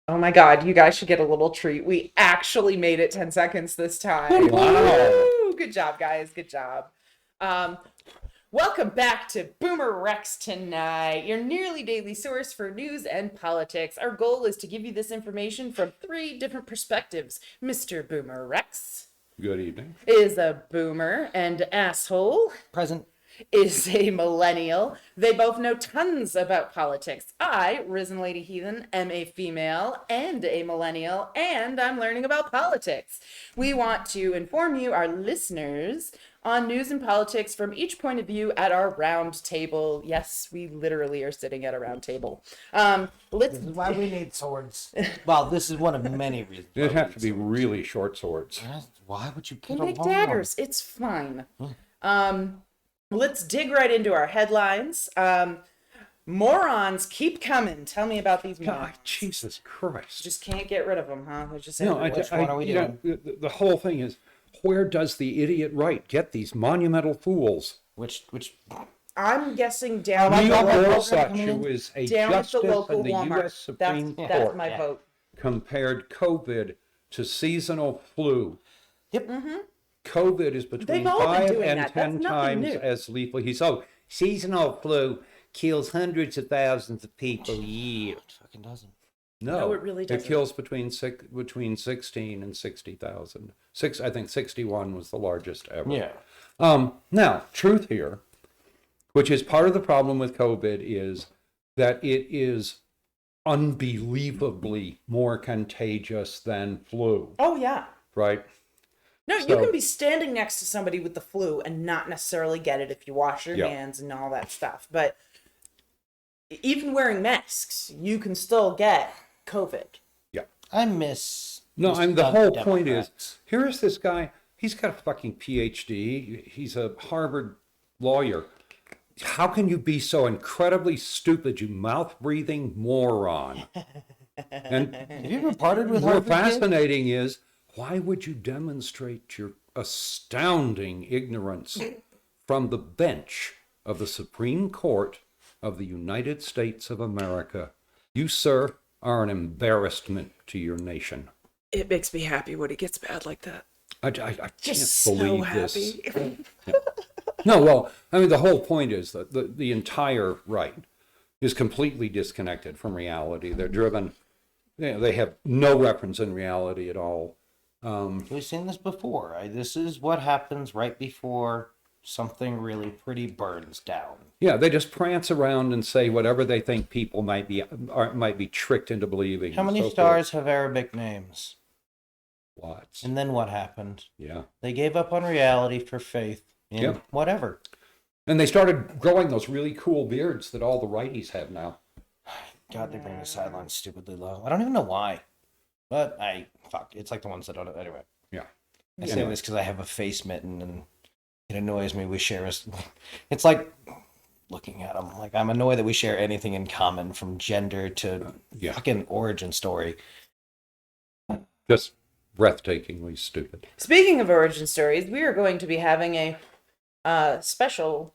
Oh my God, you guys should get a little treat. We actually made it 10 seconds this time. Wow. Woo! Good job, guys. Good job. Um, Welcome back to Boomer Rex Tonight, your nearly daily source for news and politics. Our goal is to give you this information from 3 different perspectives. Mr. Boomer Rex Good evening. is a boomer and asshole. Present. Is a millennial. They both know tons about politics. I, RisenLadyHeathen, am a female and a millennial, and I'm learning about politics. We want to inform you, our listeners, on news and politics from each point of view at our round table. Yes, we literally are sitting at a round table. This is why we need swords. Well, this is one of many reasons. It'd have to be really short swords. Why would you We'll get a make long daggers. It's fine. Let's dig right into our headlines. Morons keep coming. Tell me about these morons. God, Jesus Christ. Just can't get rid of them, huh? They're just No, everywhere. Which one are we doing? the whole thing is, where does the idiot right get these monumental fools? Which I'm guessing down Oh, at Neil the local, Gorsuch, who is a down at justice the local in the Walmart. U.S. Supreme That's Court, my vote. compared COVID to seasonal flu. Yep. COVID is between They've all been 5 doing and that. 10 That's nothing times new. as lethal. Seasonal flu kills hundreds of thousands of people a year. It fucking doesn't. No, it really doesn't. It kills between 16 and 60,000. I think 61 was the largest ever. Yeah. Now, truth here, which is part of the problem with COVID, is that it is unbelievably more contagious than flu, Oh, yeah. right? No, you So- can be standing next to somebody with the flu and not necessarily get it if you wash your Yeah. hands and all that stuff. But even wearing masks, you can still get COVID. I miss. No, Mr. I mean, the whole Democrats. point is, here is this guy, he's got a fucking PhD, he's a Harvard lawyer. How can you be so incredibly stupid, you mouth-breathing moron? And Have you ever parted with more Harvard kids? fascinating is, why would you demonstrate your astounding ignorance from the bench of the Supreme Court of the United States of America? You, sir, are an embarrassment to your nation. It makes me happy when it gets bad like that. I can't Just so believe happy. this. No, well, I mean, the whole point is that the entire right is completely disconnected from reality. They're driven, they have no reference in reality at all. We've seen this before. This is what happens right before something really pretty burns down. Yeah, they just prance around and say whatever they think people might be tricked into believing. How and many so stars have Arabic names? forth. Lots. And then what happened? Yeah. They gave up on reality for faith in Yep. whatever. And they started growing those really cool beards that all the righties have now. God, they bring the sidelines stupidly low. I don't even know why. But it's like the ones that don't. Anyway. Yeah. I say this because I have a face mitten and it annoys me. We share it's like looking at them. Like, I'm annoyed that we share anything in common from gender to Yeah. fucking origin story. Just breathtakingly stupid. Speaking of origin stories, we are going to be having a special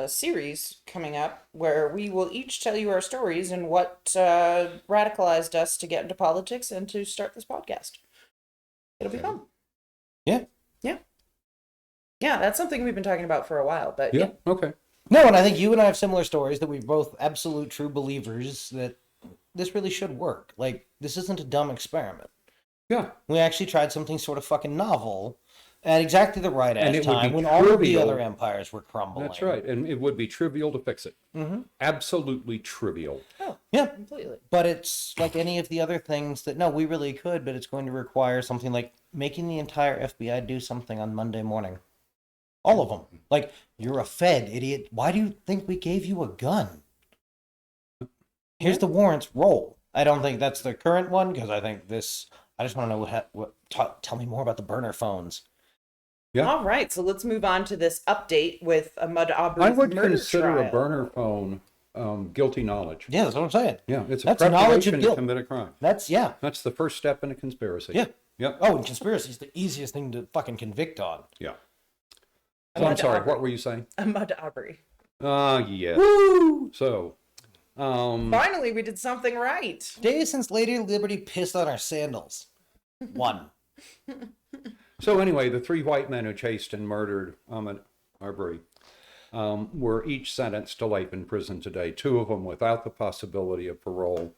series coming up where we will each tell you our stories and what radicalized us to get into politics and to start this podcast. It'll be fun. Yeah. Yeah, that's something we've been talking about for a while, but Yeah. Okay. No, and I think you and I have similar stories that we're both absolute true believers that this really should work. Like, this isn't a dumb experiment. Yeah. We actually tried something sort of fucking novel at exactly the right And ass it would time be when all of the trivial. other empires were crumbling. That's right. And it would be trivial to fix it. Mm-hmm. Absolutely trivial. Oh, Yeah. completely. But it's like any of the other things that, no, we really could, but it's going to require something like making the entire FBI do something on Monday morning. All of them. Like, you're a Fed, idiot. Why do you think we gave you a gun? Here's the warrants. Roll. I don't think that's the current one, because I think this... I just want to know tell me more about the burner phones. Yeah. All right, so let's move on to this update with Ahmaud Arbery's I would murder consider trial. a burner phone guilty knowledge. Yeah, that's what I'm saying. Yeah, it's a That's knowledge of preparation to guilt. commit a crime. That's That's the first step in a conspiracy. Yeah. Yep. Oh, and conspiracy is the easiest thing to fucking convict on. Yeah. So I'm Ahmaud sorry, Arbery. what were you saying? Ahmaud Arbery. Yes. Woo! So, Finally, we did something right. Days since Lady Liberty pissed on our sandals. One. So anyway, the 3 white men who chased and murdered Ahmaud Arbery were each sentenced to life in prison today, 2 of them without the possibility of parole.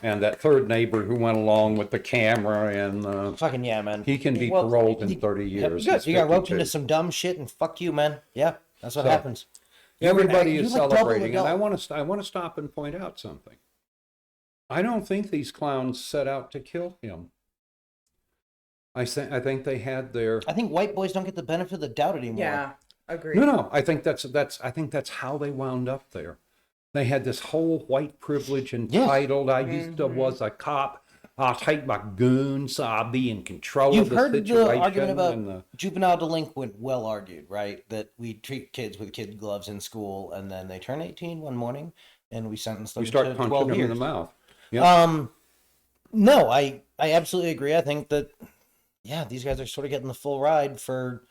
And that third neighbor who went along with the camera and Fucking yeah, man. he can be Well, paroled in 30 years. Good. He's You got roped 52. into some dumb shit and fuck you, man. Yeah, that's what So, happens. Everybody You is look double celebrating, and adult. I want to stop and point out something. I don't think these clowns set out to kill him. I think they had their I think white boys don't get the benefit of the doubt anymore. Yeah, agreed. no. I think that's how they wound up there. They had this whole white privilege entitled. I used to was a cop. I'll take my goons. I'll be in control You've of the heard situation. the argument about and the- juvenile delinquent, well argued, right? That we treat kids with kid gloves in school, and then they turn 18 one morning, and we sentence them we start to punching 12 them years. in the mouth. Yeah. No, I absolutely agree. I think that, yeah, these guys are sort of getting the full ride for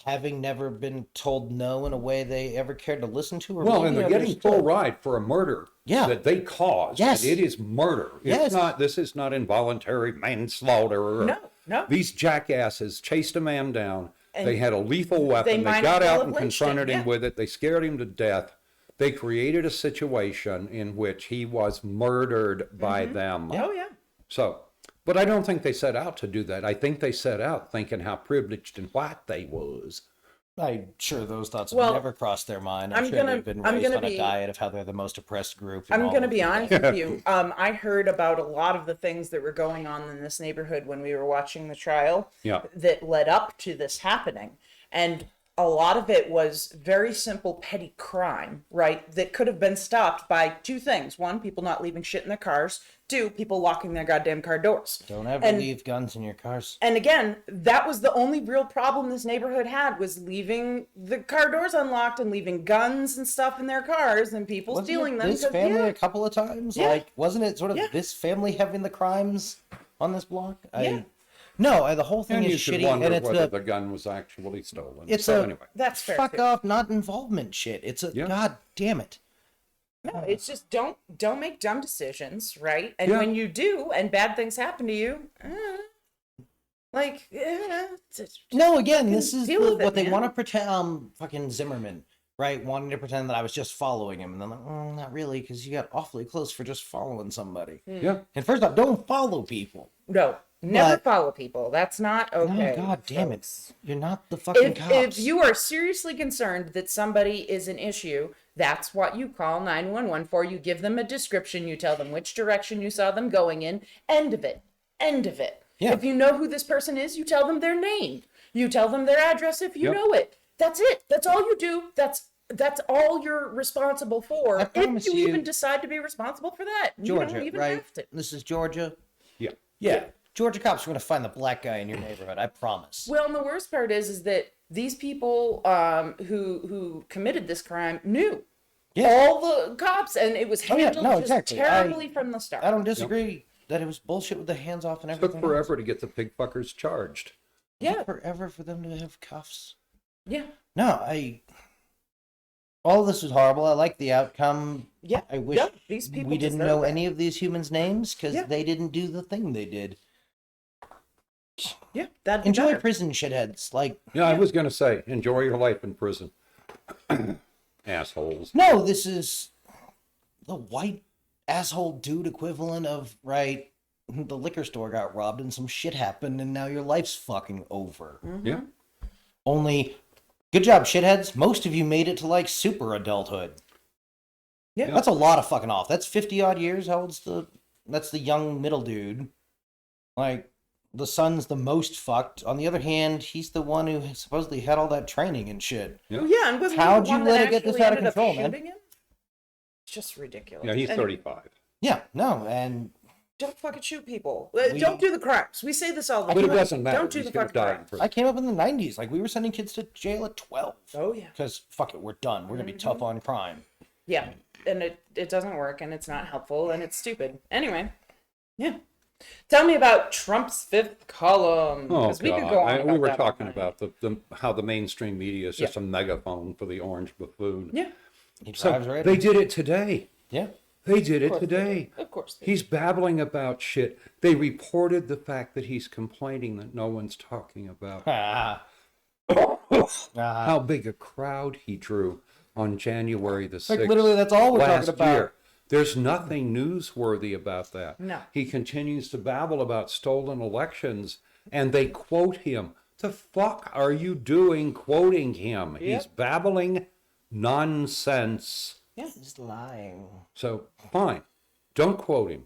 having never been told no in a way they ever cared to listen to. Or Well, maybe and they're getting understood. full ride for a murder that they caused. Yes. And it is murder. Yes. It's not. This is not involuntary manslaughter. No. These jackasses chased a man down. And they had a lethal weapon. They might got as well out have and lynched confronted him, him yeah. with it. They scared him to death. They created a situation in which he was murdered by them. Oh, yeah. So, but I don't think they set out to do that. I think they set out thinking how privileged and white they was. I'm sure those thoughts have Well, never crossed their mind. I'm I'm sure gonna- they've been I'm raised gonna on a be- diet of how they're the most oppressed group. in I'm all going to of be the- honest with you. I heard about a lot of the things that were going on in this neighborhood when we were watching the trial Yeah. that led up to this happening. And a lot of it was very simple petty crime, right? That could have been stopped by 2 things. 1, people not leaving shit in their cars. 2, people locking their goddamn car doors. Don't ever And- leave guns in your cars. And again, that was the only real problem this neighborhood had, was leaving the car doors unlocked and leaving guns and stuff in their cars and people Wasn't stealing it them. this 'cause, family yeah, a couple of times? Yeah. Like, wasn't it sort of Yeah. this family having the crimes on this block? Yeah. No, the whole thing And you is should shitty, wonder and it's whether a the gun was actually stolen. It's so a- anyway. that's fair. fuck too. off, not involvement shit. It's a Yeah. god damn it. No, it's just don't make dumb decisions, right? And Yeah. when you do, and bad things happen to you, No, again, fucking this is deal with it, what they man. want to pretend. Fucking Zimmerman, right? Wanting to pretend that I was just following him, and then like, not really, because you got awfully close for just following somebody. Yeah. And first off, don't follow people. No, never But- follow people. That's not okay. No, god damn it, you're not the fucking If cops. you are seriously concerned that somebody is an issue, that's what you call 911 for. You give them a description, you tell them which direction you saw them going in. End of it. End of it. Yeah. If you know who this person is, you tell them their name. You tell them their address if you Yep. know it. That's it. That's all you do. That's all you're responsible for. I promise if you you- even decide to be responsible for that. You Georgia, don't even right? have to. This is Georgia. Yeah. Yeah, Georgia cops are gonna find the black guy in your neighborhood. I promise. Well, and the worst part is that these people who committed this crime knew Yeah. all the cops, and it was Oh, yeah, handled no, just exactly. terribly from the start. I don't disagree that it was bullshit with the hands off and Took everything. forever to get the pig fuckers charged. Yeah, Forever for them to have cuffs. yeah, No, all of this was horrible. I like the outcome. yeah. I wish yeah, these people we didn't deserve know it. any of these humans' names because Yeah. they didn't do the thing they did. Yeah, that'd be Enjoy better. prison, shitheads. Like, Yeah, I was going to say, enjoy your life in prison. Assholes. no, this is the white asshole dude equivalent of, right, the liquor store got robbed and some shit happened and now your life's fucking over. Yeah. Only, good job, shitheads. Most of you made it to, like, super adulthood. Yeah. That's a lot of fucking off. That's 50 odd years. How old's that's the young middle dude. Like, the son's the most fucked. On the other hand, he's the one who supposedly had all that training and shit. Well, yeah, and wasn't he How'd the you one let that it get this actually out of ended up control, man? shooting him? It's just ridiculous. Yeah, he's And 35. Yeah, no, and don't fucking shoot people. We- Don't do the crimes. We say this all the But time. it doesn't matter. Don't do He's the going to fucking die in crimes. prison. I came up in the 90s. Like, we were sending kids to jail at 12. Oh yeah, Because, fuck it, we're done. We're going to be tough on crime. yeah, and it doesn't work, and it's not helpful, and it's stupid. Anyway, yeah. Tell me about Trump's fifth column. Oh, 'cause we could God. go on We were that one talking night. about how the mainstream media is just a megaphone for the orange buffoon. Yeah. He So drives right they in. did it today. Yeah. They did Of it course they today. did. Of course they He's babbling about shit. They reported the fact that he's complaining that no one's talking about Ah. how big a crowd he drew on January the 6th. Like, literally, that's all we're last talking about. year. There's nothing newsworthy about that. No. He continues to babble about stolen elections, and they quote him. The fuck are you doing quoting him? Yep. He's babbling nonsense. Yeah. He's lying. So, fine. Don't quote him.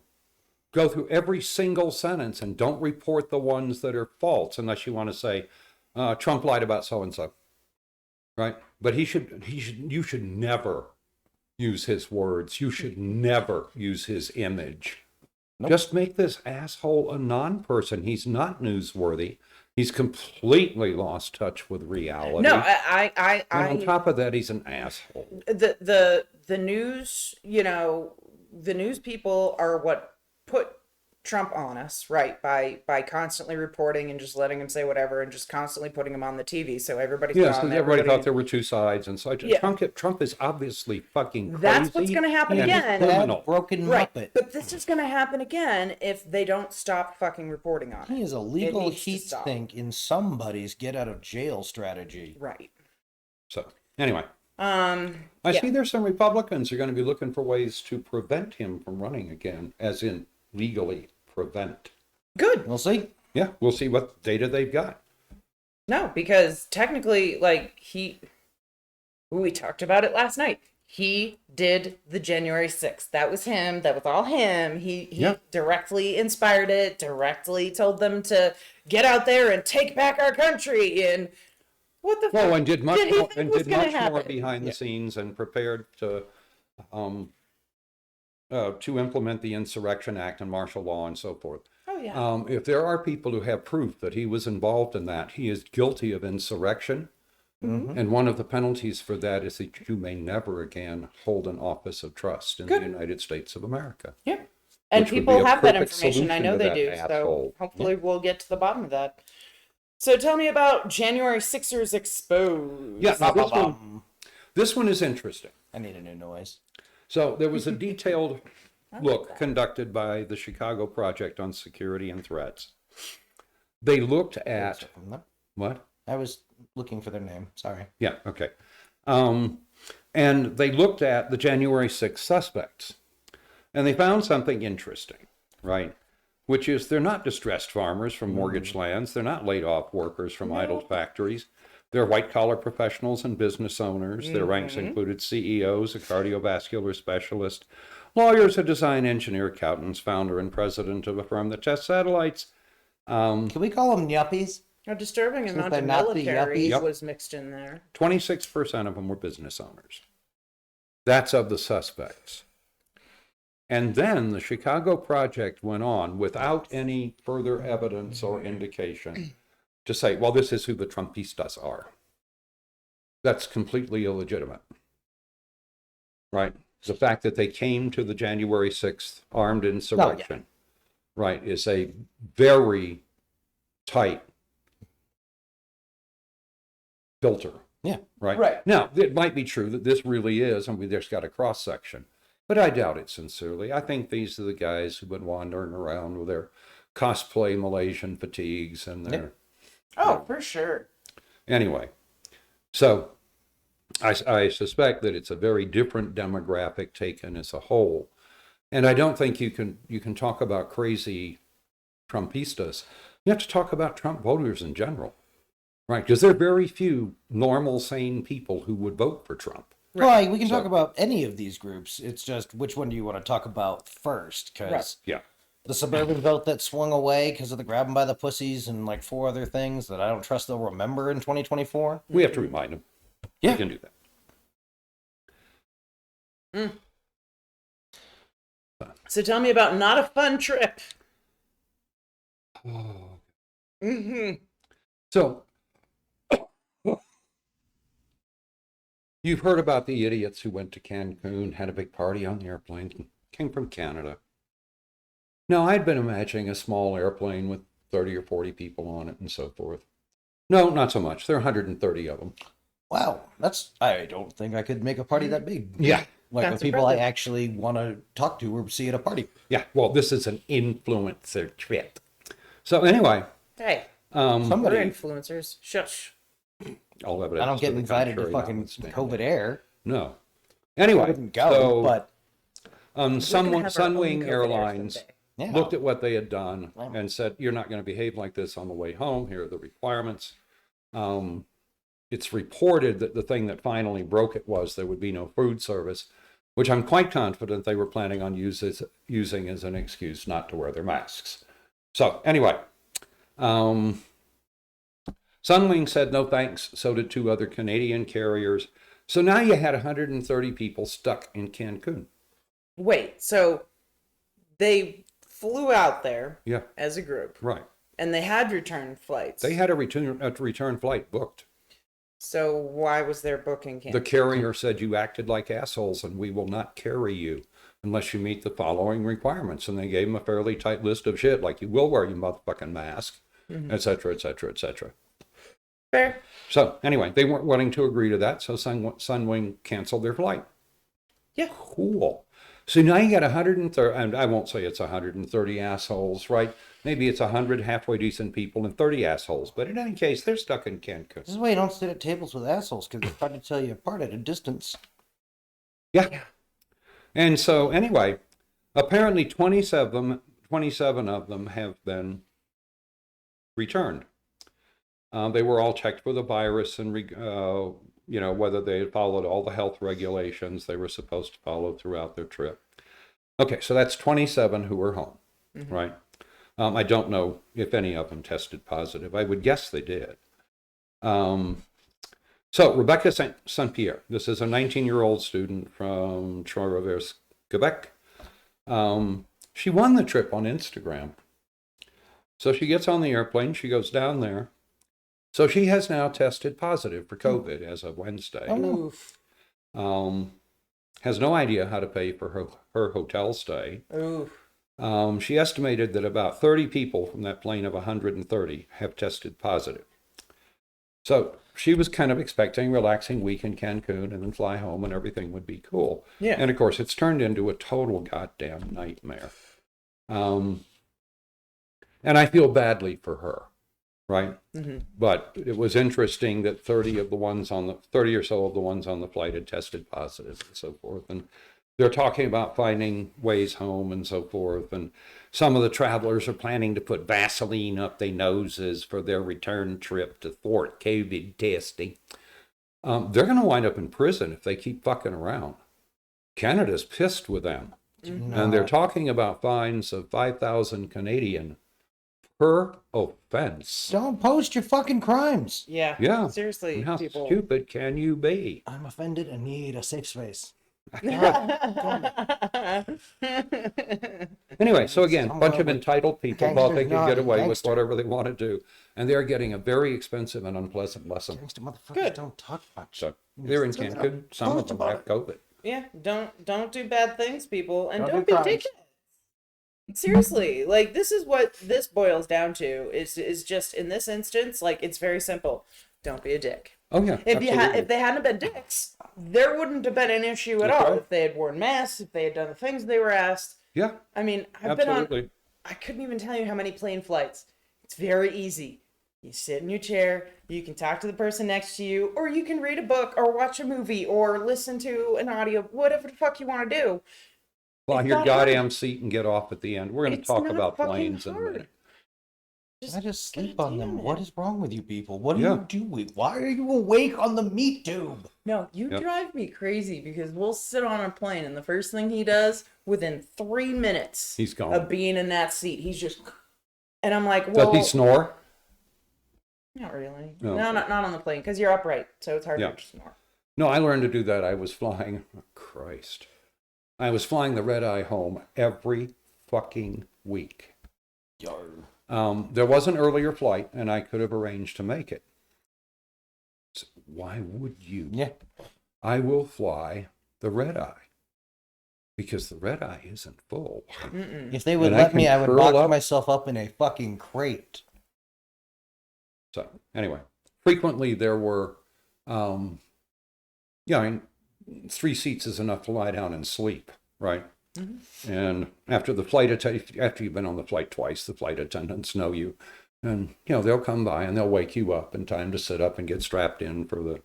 Go through every single sentence and don't report the ones that are false unless you want to say, Trump lied about so-and-so. Right? But you should never use his words. You should never use his image. Nope. Just make this asshole a non-person. He's not newsworthy. He's completely lost touch with reality. No, and on top of that, he's an asshole. the news, the news people are what put Trump on us, right? By constantly reporting and just letting him say whatever and just constantly putting him on the TV. So everybody Yes, and everybody thought there were two sides, and so Yeah. Trump is obviously fucking crazy. That's what's going to happen and again. criminal. Broken Right. Muppet. But this is going to happen again if they don't stop fucking reporting on it. He is a It legal needs to heat stop. sink in somebody's get out of jail strategy. Right. So anyway, I I see there's some Republicans who are going to be looking for ways to prevent him from running again, as in legally prevent. Good. We'll see. Yeah, we'll see what data they've got. No, because technically, like, we talked about it last night. He did the January 6th. That was him. That was all him. He Yeah. directly inspired it, directly told them to get out there and take back our country. And what the Well, fuck and did much did he more, think and was did gonna much more happen? behind the scenes, and prepared to implement the Insurrection Act and martial law and so forth. Oh, yeah. If there are people who have proof that he was involved in that, he is guilty of insurrection. Mm-hmm. And one of the penalties for that is that you may never again hold an office of trust in Good. the United States of America. Yeah. And which would people be a have that perfect information. I solution know to they that do. asshole. So hopefully we'll get to the bottom of that. So tell me about January Sixers Exposed. Yeah, now Ba-ba-bum. this one is interesting. I need a new noise. So there was a detailed look conducted by the Chicago Project on Security and Threats. They looked at what? I was looking for their name. Sorry. Yeah, okay. And they looked at the January 6th suspects. And they found something interesting, right? Which is they're not distressed farmers from mortgaged lands. They're not laid off workers from idled factories. They're white collar professionals and business owners. Their ranks included CEOs, a cardiovascular specialist, lawyers, a design engineer, accountants, founder and president of a firm that tests satellites. Can we call them yuppies? A disturbing Since amount they're of not the military yuppies. Yep. was mixed in there. 26% of them were business owners. That's of the suspects. And then the Chicago Project went on without any further evidence or indication to say, well, this is who the Trumpistas are. That's completely illegitimate. Right? The fact that they came to the January 6th armed insurrection, right, is a very tight filter. Yeah. Right. Right. Now, it might be true that this really is, and we just got a cross section, but I doubt it sincerely. I think these are the guys who've been wandering around with their cosplay Malaysian fatigues and their. Oh, for sure. Anyway, so I suspect that it's a very different demographic taken as a whole, and I don't think you can talk about crazy Trumpistas. You have to talk about Trump voters in general. Right, because there are very few normal, sane people who would vote for Trump. Right. We can So- talk about any of these groups. It's just which one do you want to talk about first? Because Right. Yeah. the suburban vote that swung away because of the grab 'em by the pussies and like 4 other things that I don't trust they'll remember in 2024. We have to remind them. Yeah. We can do that. So tell me about Not a Fun Trip. Oh. Mm-hmm. So, you've heard about the idiots who went to Cancun, had a big party on the airplane, came from Canada. Now, I'd been imagining a small airplane with 30 or 40 people on it and so forth. No, not so much. There are 130 of them. Wow. I don't think I could make a party that big. Yeah. Like That's the people I impressive. actually want to talk to or see at a party. Yeah, well, this is an influencer trip. So anyway, Hey, we're Somebody, influencers. Shush. all evidence I don't get to the invited to contrary fucking notwithstanding. COVID air. No. I Anyway, wouldn't go, so but We can have our own Sunwing COVID air Airlines someday. yeah. looked at what they had done Wow. and said, "You're not going to behave like this on the way home. Here are the requirements." It's reported that the thing that finally broke it was there would be no food service, which I'm quite confident they were planning on using as an excuse not to wear their masks. So anyway, Sunwing said no thanks. So did 2 other Canadian carriers. So now you had 130 people stuck in Cancun. Wait, so they flew out there Yeah, as a group, right. and they had return flights. They had a return flight booked. So why was their booking The canceled? carrier said you acted like assholes and we will not carry you unless you meet the following requirements. And they gave them a fairly tight list of shit, like you will wear your motherfucking mask, et cetera, et cetera, et cetera. Fair. So anyway, they weren't willing to agree to that, so Sunwing canceled their flight. Yeah. Cool. So now you got 130, and I won't say it's 130 assholes, right? Maybe it's 100 halfway decent people and 30 assholes. But in any case, they're stuck in This Cancun. is why you don't sit at tables with assholes, because they're trying to tell you apart at a distance. Yeah. And so anyway, apparently 27 of them have been returned. They were all checked for the virus and, whether they had followed all the health regulations they were supposed to follow throughout their trip. Okay, so that's 27 who were home, right? I don't know if any of them tested positive. I would guess they did. So Rebecca St. Pierre, this is a 19-year-old student from Trois-Rivières, Quebec. She won the trip on Instagram. So she gets on the airplane, she goes down there. So she has now tested positive for COVID as of Wednesday. Oof. Has no idea how to pay for her hotel stay. Oof. She estimated that about 30 people from that plane of 130 have tested positive. So she was kind of expecting a relaxing week in Cancun and then fly home and everything would be cool. Yeah. And of course, it's turned into a total goddamn nightmare. And I feel badly for her, right? But it was interesting that 30 or so of the ones on the flight had tested positive and so forth. And they're talking about finding ways home and so forth. And some of the travelers are planning to put Vaseline up their noses for their return trip to thwart COVID testing. They're going to wind up in prison if they keep fucking around. Canada's pissed with them. And they're talking about fines of 5,000 Canadian per offense. Don't post your fucking crimes. Yeah. Yeah. Seriously, And how people. stupid can you be? I'm offended and need a safe space. Anyway, so again, a bunch of entitled people thought they could Gangster's get away not a with whatever they want to do, and they're getting a very expensive and unpleasant lesson. Gangster motherfuckers Good. don't talk much. So they're in Cancun. Some of them have COVID. Yeah, don't do bad things, people, and Don't don't do be crimes. dickheads. Seriously, like this is what this boils down to. Is just in this instance, like it's very simple. Don't be a dick. Oh yeah, absolutely. If they hadn't been dicks, there wouldn't have been an issue at That's all. right. If they had worn masks, if they had done the things they were asked. Yeah, I mean, I've been on. absolutely. I couldn't even tell you how many plane flights. It's very easy. You sit in your chair, you can talk to the person next to you, or you can read a book or watch a movie or listen to an audio, whatever the fuck you want to do. Fly It's your not goddamn hard. seat and get off at the end. We're going to It's talk not about fucking planes in a hard. minute. I just sleep God on them. damn What it. is wrong with you people? What are Yeah. you doing? Why are you awake on the meat tube? No, you Yep. drive me crazy because we'll sit on a plane and the first thing he does within 3 minutes He's gone. of being in that seat, he's just, and I'm like, Does well, he snore? not really. No, No, okay. not on the plane because you're upright, so it's hard Yeah. to snore. No, I learned to do that. I was flying. Oh, Christ. I was flying the red eye home every fucking week. There was an earlier flight, and I could have arranged to make it. So why would you? Yeah. I will fly the red eye because the red eye isn't full. If they would And I let me, can I would curl lock up. myself up in a fucking crate. So anyway, frequently there were, 3 seats is enough to lie down and sleep, right? And after you've been on the flight twice, the flight attendants know you, and they'll come by and they'll wake you up in time to sit up and get strapped in for the,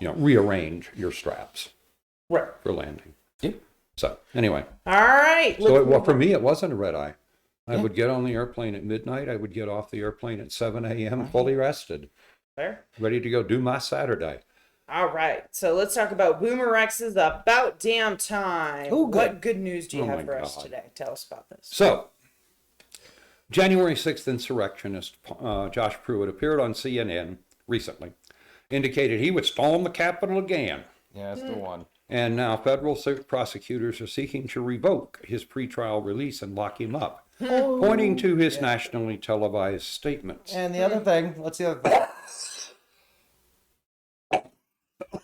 rearrange your straps Right. for landing. Yep. So anyway, All right. for me, it wasn't a red eye. I would get on the airplane at midnight. I would get off the airplane at 7 a.m. fully rested, Fair. ready to go do my Saturday. All right. So let's talk about BoomerRex's About Damn Time. Oh, good. What good news do you Oh, have my for us God. today? Tell us about this. So, January 6th insurrectionist Josh Pruitt appeared on CNN recently, indicated he would storm the Capitol again. Yeah, that's the one. And now federal prosecutors are seeking to revoke his pretrial release and lock him up, pointing to his nationally televised statements. And the other thing, what's the other thing?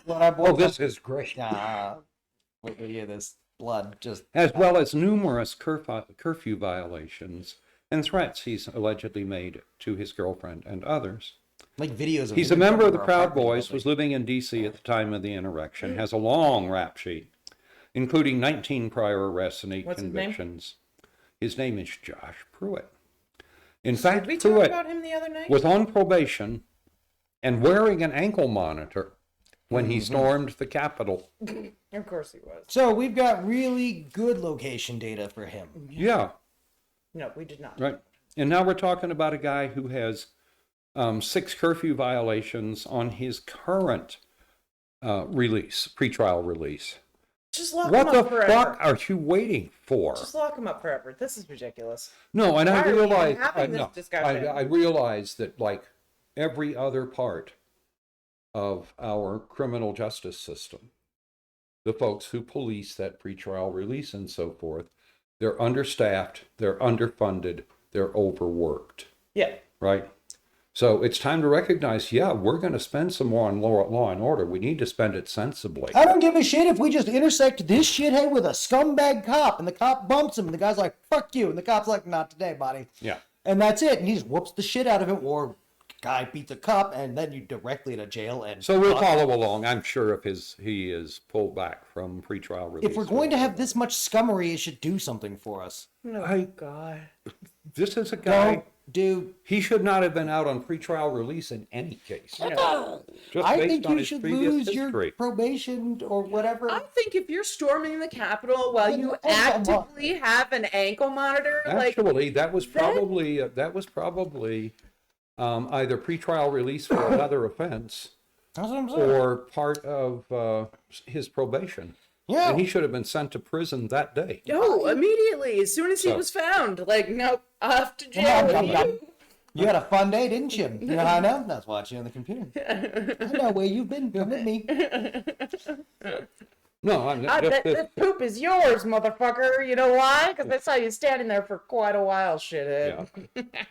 When I Oh, this is great. Wait till you hear this. Blood just... As well as numerous curfew violations and threats he's allegedly made to his girlfriend and others. Like videos of... He's a member of the Proud Boys, was living in D.C. at the time of the insurrection, has a long rap sheet, including 19 prior arrests and 8 What's his name? convictions. His name is Josh Pruitt. In Did fact, we talk Pruitt about him the other night? was on probation and wearing an ankle monitor when he stormed the Capitol. Of course he was. So we've got really good location data for him. Yeah, No, we did not. right. And now we're talking about a guy who has 6 curfew violations on his current pretrial release. Just lock What him the up forever. fuck are you waiting for? Just lock him up forever. This is ridiculous. No, and Why I are we realize, having this discussion? I realize that like every other part of our criminal justice system, the folks who police that pretrial release and so forth, they're understaffed, they're underfunded, they're overworked, Yeah. right? So it's time to recognize, yeah, we're going to spend some more on law and order. We need to spend it sensibly. I don't give a shit if we just intersect this shithead with a scumbag cop and the cop bumps him and the guy's like, fuck you. And the cop's like, not today, buddy. Yeah. And that's it. And he just whoops the shit out of him, or guy beats a cop and then you directly to jail. And So we'll follow along. I'm sure if he is pulled back from pretrial release. if we're going to have this much scummery, it should do something for us. Oh, God. This is a guy, No, dude. he should not have been out on pretrial release in any case. Just I based think on you his should previous lose your history. probation or whatever. I think if you're storming the Capitol while you Oh, come on. actively have an ankle monitor, like, Actually, that was probably either pretrial release for another offense That's what I'm saying. or part of his probation. Yeah. And he should have been sent to prison that day. no, immediately, as soon as he So- was found, like, nope, off to Come jail on, with dum you. dum. You had a fun day, didn't you? You know how I know? That's watching on the computer. I know where you've been. Come with me. No, I'm That poop is yours, motherfucker. You know why? Because I saw you standing there for quite a while, shithead.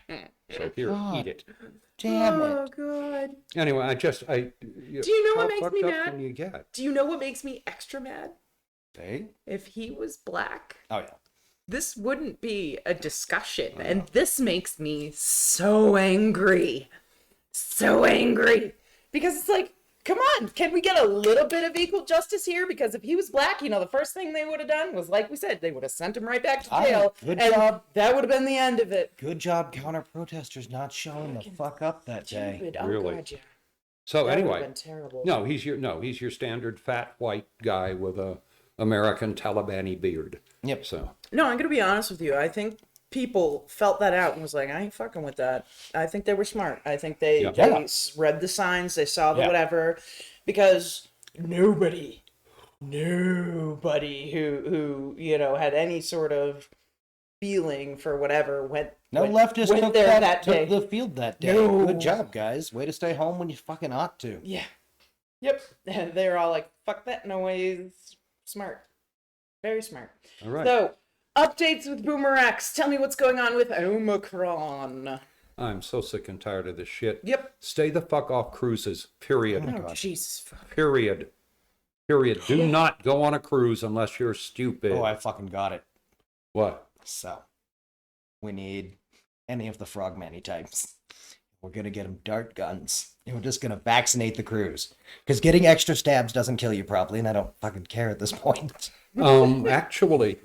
yeah. So here, God. eat it. Damn Oh, it. God. Anyway, Do you know what how makes fucked me up mad? can you get? Do you know what makes me extra mad? Hey? If he was black, Oh, yeah. this wouldn't be a discussion. And this makes me so angry. So angry. Because it's like, come on, can we get a little bit of equal justice here? Because if he was black, the first thing they would have done was, like we said, they would have sent him right back to jail. Good and job. that would have been the end of it. Good job, counter-protesters not showing the fuck up that day. Stupid. Oh, Really? God, yeah. So That would have anyway, been terrible. no, he's your standard fat white guy with a American Taliban-y beard. Yep. So No, I'm gonna be honest with you. I think people felt that out and was like, I ain't fucking with that. I think they were smart. I think they, Yeah. they Yeah. read the signs, they saw the Yeah. whatever, because nobody who had any sort of feeling for whatever went Leftists went took there that day. took the field that day. No. Good job, guys. Way to stay home when you fucking ought to. Yeah. Yep. And they're all like, fuck that noise. Smart. Very smart. all right, So, updates with BoomerX. Tell me what's going on with Omicron. I'm so sick and tired of this shit. Yep. Stay the fuck off cruises. Period. Oh, Jesus. Fuck. Period. Do not go on a cruise unless you're stupid. Oh, I fucking got it. What? So, we need any of the frogman types. we're going to get them dart guns. And we're just going to vaccinate the crews. Because getting extra stabs doesn't kill you properly, and I don't fucking care at this point. Actually,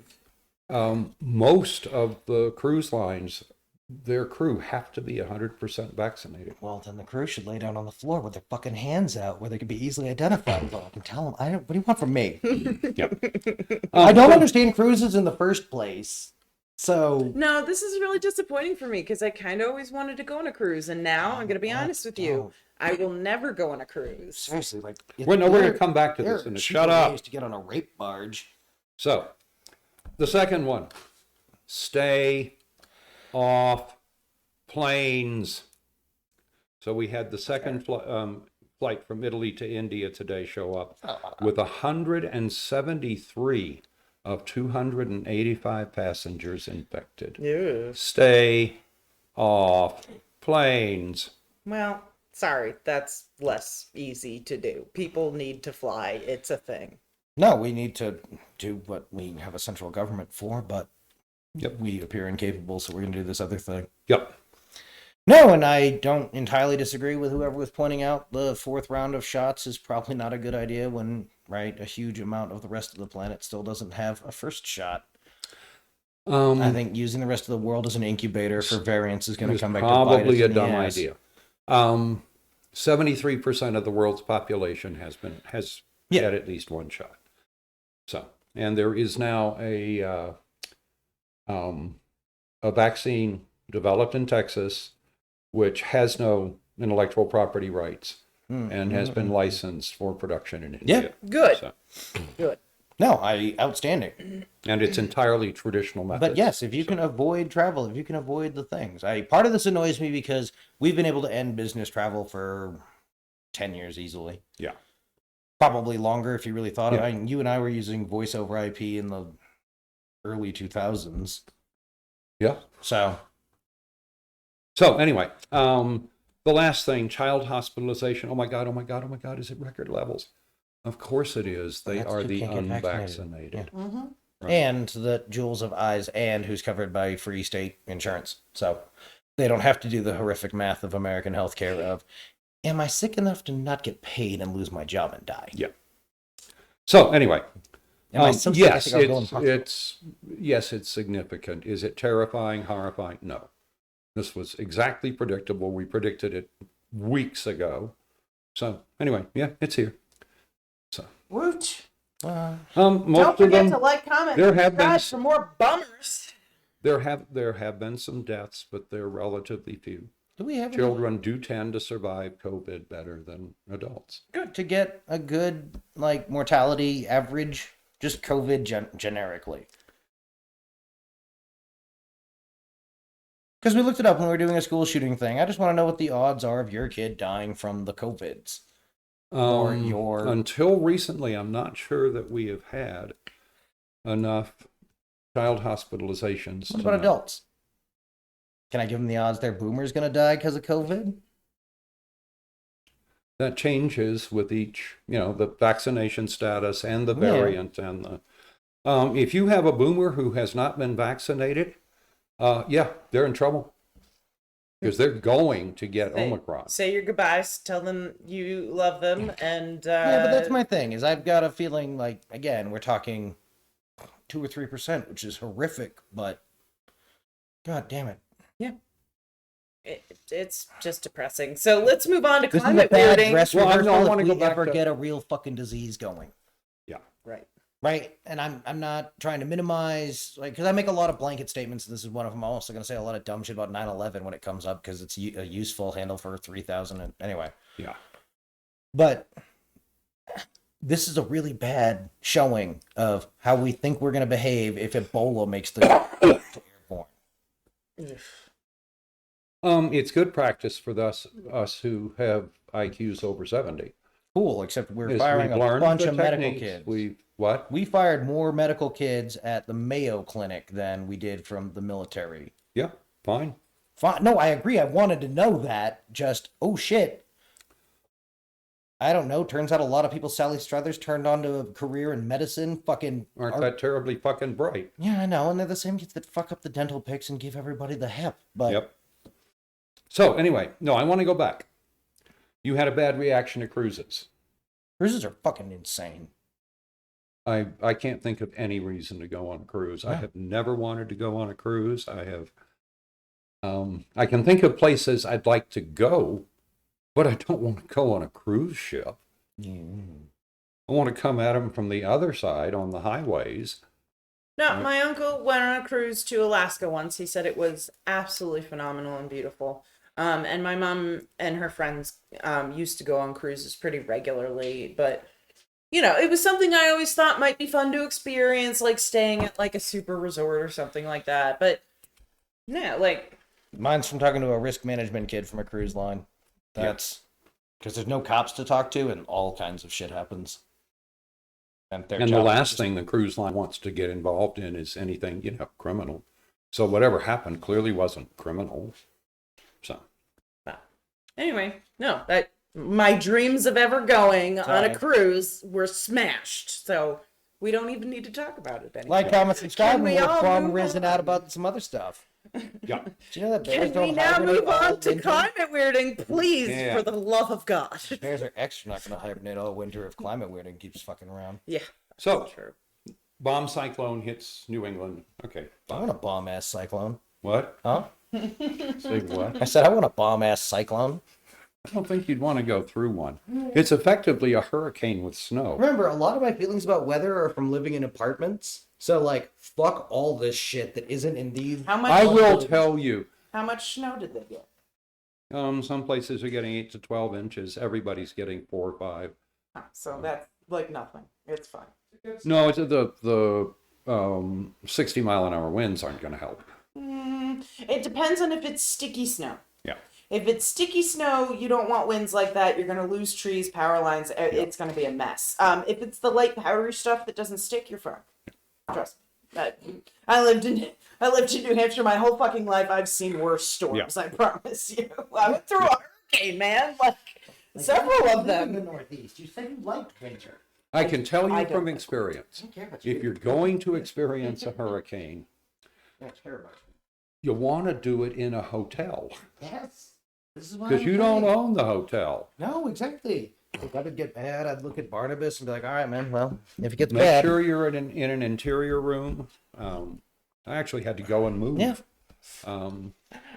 most of the cruise lines, their crew have to be 100% vaccinated. Well, then the crew should lay down on the floor with their fucking hands out where they can be easily identified. Well, I can tell them, what do you want from me? Yep. I don't understand cruises in the first place. So No, this is really disappointing for me because I kind of always wanted to go on a cruise, and now I'm going to be honest with you, I will never go on a cruise. seriously, like We're going to come back to this. Shut up. To get on a rape barge. So, the second one, stay off planes. So we had the second flight from Italy to India today show up with 173 of 285 passengers infected. Yeah. Stay off planes. Well, sorry, that's less easy to do. People need to fly. It's a thing. No, we need to do what we have a central government for, but Yep. we appear incapable, so we're going to do this other thing. Yep. No, and I don't entirely disagree with whoever was pointing out the fourth round of shots is probably not a good idea when, right, a huge amount of the rest of the planet still doesn't have a first shot. I think using the rest of the world as an incubator for variants is going to come back to bite us probably a in the dumb ass. idea. 73% of the world's population has had at least one shot. So, and there is now a vaccine developed in Texas, which has no intellectual property rights and has been licensed for production in India. Good. So, Good. No, outstanding. and it's entirely traditional methods. But yes, if you can avoid travel, if you can avoid the things. Part of this annoys me because we've been able to end business travel for 10 years easily. Yeah. Probably longer if you really thought Yeah. of it. You and I were using voice over IP in the early 2000s. Yeah. So anyway, the last thing, child hospitalization. Oh my God, is it record levels? Of course it is. They That's are who the can't get unvaccinated. vaccinated. Right. And the Jewels of Eyes and who's covered by free state insurance. So they don't have to do the horrific math of American healthcare of, am I sick enough to not get paid and lose my job and die? Yeah. So anyway, Am I so sick I think I'll go in hospital? yes, it's significant. Is it terrifying, horrifying? No. This was exactly predictable. We predicted it weeks ago. Anyway, yeah, it's here. So Woot. most Don't of forget them to like, comment, there and have been subscribe for more bummers. there have been some deaths, but they're relatively few. Do we have Children do tend to survive COVID better than adults. good to get a good mortality average? Just COVID generically. Because we looked it up when we were doing a school shooting thing. I just want to know what the odds are of your kid dying from the COVIDs. Or your... Until recently, I'm not sure that we have had enough child hospitalizations. What about adults? Can I give them the odds their boomer's going to die because of COVID? That changes with each, the vaccination status and the variant and the. If you have a boomer who has not been vaccinated, they're in trouble because they're going to get Omicron. Say your goodbyes. Tell them you love them, and Yeah, but that's my thing. Is I've got a feeling again we're talking 2 or 3%, which is horrific. But God damn it. yeah, it's just depressing. So let's move on to This is a climate bad wording. dress Well, I rehearsal know, I if wanna we go back ever to- get a real fucking disease going. Right. Right, and I'm not trying to minimize, because I make a lot of blanket statements, and this is one of them. I'm also going to say a lot of dumb shit about 9/11 when it comes up, because it's a useful handle for 3,000. And anyway, Yeah. but this is a really bad showing of how we think we're going to behave if Ebola makes the airborne. It's good practice for us who have IQs over 70. Cool, except we're is firing we've a learned bunch the of medical techniques. kids. What? We fired more medical kids at the Mayo Clinic than we did from the military. Yeah, fine. Fine. No, I agree. I wanted to know that. Just, oh shit. I don't know. Turns out a lot of people, Sally Struthers, turned on to a career in medicine. Fucking Aren't that terribly fucking bright? Yeah, I know. And they're the same kids that fuck up the dental picks and give everybody the hep. But Yep. So anyway, no, I want to go back. You had a bad reaction to cruises. Cruises are fucking insane. I can't think of any reason to go on a cruise. I have never wanted to go on a cruise. I can think of places I'd like to go, but I don't want to go on a cruise ship. I want to come at them from the other side on the highways. No, my uncle went on a cruise to Alaska once. He said it was absolutely phenomenal and beautiful. And my mom and her friends used to go on cruises pretty regularly, but it was something I always thought might be fun to experience, like staying at like a super resort or something like that. But yeah, like Mine's from talking to a risk management kid from a cruise line. That's because there's no cops to talk to and all kinds of shit happens. And the last thing the cruise line wants to get involved in is anything, criminal. So whatever happened clearly wasn't criminal. So. Anyway, no, my dreams of ever going on a cruise were smashed. So we don't even need to talk about it anymore. Like, comment, subscribe, Can and we we'll all from move Risen on? out about some other stuff. Yeah. Do you know that bears Can we don't now hibernate move all on to winter? climate weirding, please, Yeah. for the love of God? Bears are extra not going to hibernate all winter if climate weirding keeps fucking around. Yeah. So, True. bomb cyclone hits New England. Okay. I want a bomb-ass cyclone. What? Huh? Say what? I said I want a bomb-ass cyclone. I don't think you'd want to go through one. It's effectively a hurricane with snow. Remember, a lot of my feelings about weather are from living in apartments. So, like, fuck all this shit that isn't in these. How much? I will tell you. How much snow did they get? Some places are getting 8 to 12 inches. Everybody's getting 4 or 5. So that's like nothing. It's fine. No, it's the 60-mile-an-hour winds aren't going to help. It depends on if it's sticky snow. Yeah. If it's sticky snow, you don't want winds like that. You're going to lose trees, power lines. It's going to be a mess. If it's the light powdery stuff that doesn't stick, you're fine. Trust me. I lived in New Hampshire my whole fucking life. I've seen worse storms. I promise you. I went through a hurricane, man. Like several of In the them. Northeast, you said you liked winter. I can tell I you don't from like experience, I don't care about if you're going to experience a hurricane, I don't care about you want to do it in a hotel Yes. This is why because I'm you don't saying. own the hotel. No, exactly. If I would get bad, I'd look at Barnabas and be like, all right, man, well, if it gets Make bad. sure you're in an interior room. I actually had to go and move. Yeah.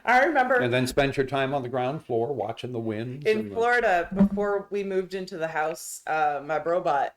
I remember And then spend your time on the ground floor watching the winds. in and the- Florida, before we moved into the house, my robot,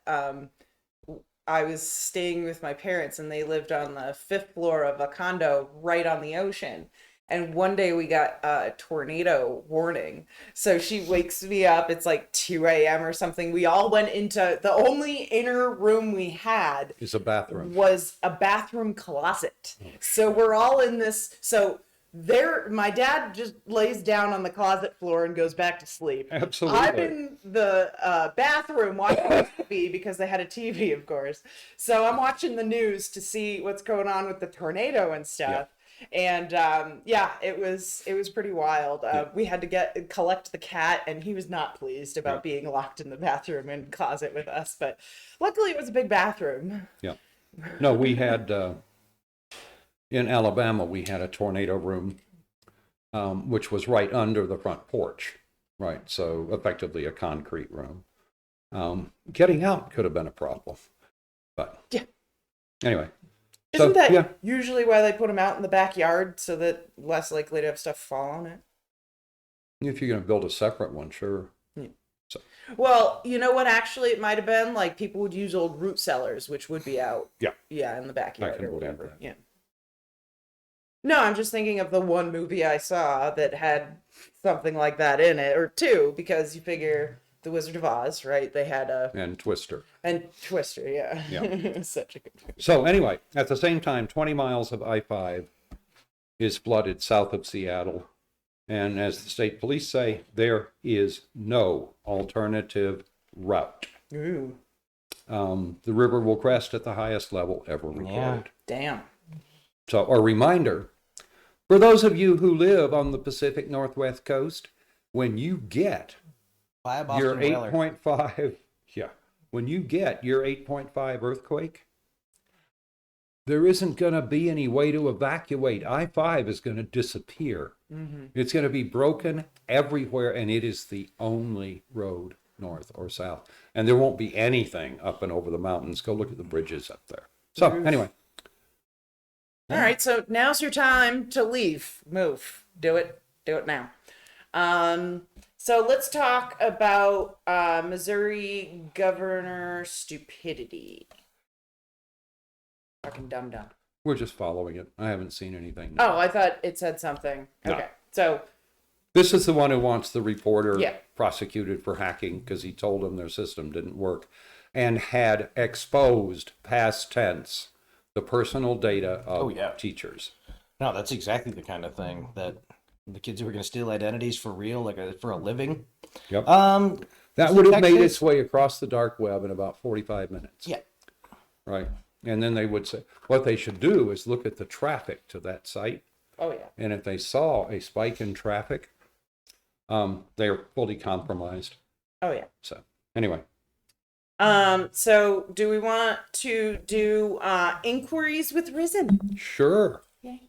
I was staying with my parents and they lived on the 5th floor of a condo right on the ocean. And one day we got a tornado warning. So she wakes me up. It's like 2 a.m. or something. We all went into the only inner room we had Is a bathroom. was a bathroom closet. So we're all in this. So there, my dad just lays down on the closet floor and goes back to sleep. Absolutely. I'm in the bathroom watching TV because they had a TV, of course. So I'm watching the news to see what's going on with the tornado and stuff. And it was pretty wild. We had to collect the cat, and he was not pleased about being locked in the bathroom and closet with us. But luckily, it was a big bathroom. Yeah. No, we had, in Alabama, we had a tornado room, which was right under the front porch, right? So effectively a concrete room. Getting out could have been a problem. But Yeah. anyway. Isn't that yeah. usually why they put them out in the backyard so that less likely to have stuff fall on it? If you're going to build a separate one, sure. Well, you know what? Actually, it might have been like people would use old root cellars, which would be out. Yeah. Yeah, in the backyard can or believe whatever. that. Yeah. No, I'm just thinking of the one movie I saw that had something like that in it, or two, because you figure The Wizard of Oz, right? They had And Twister. and Twister, yeah. Yeah. Such a good movie. So anyway, at the same time, 20 miles of I-5 is flooded south of Seattle. And as the state police say, there is no alternative route. Ooh, The river will crest at the highest level ever recorded. damn. So a reminder, for those of you who live on the Pacific Northwest coast, when you get Buy a your Boston Whaler. 8.5, when you get your 8.5 earthquake, there isn't going to be any way to evacuate. I-5 is going to disappear. It's going to be broken everywhere, and it is the only road north or south. And there won't be anything up and over the mountains. Go look at the bridges up there. So anyway, All right, so now's your time to leave. Move. Do it. Do it now. So let's talk about Missouri governor stupidity. Fucking dumb. we're just following it. I haven't seen anything. Oh, I thought it said something. No. Okay, so This is the one who wants the reporter Yeah. prosecuted for hacking because he told them their system didn't work and had exposed, past tense, the personal data of teachers. No, that's exactly the kind of thing that the kids who are going to steal identities for real, like for a living. Yep. That so would have made Texas- its way across the dark web in about 45 minutes. Yeah. Right. And then they would say, what they should do is look at the traffic to that site. oh yeah. And if they saw a spike in traffic, they're fully compromised. Oh yeah. So anyway, So do we want to do inquiries with Risen? sure. Yay.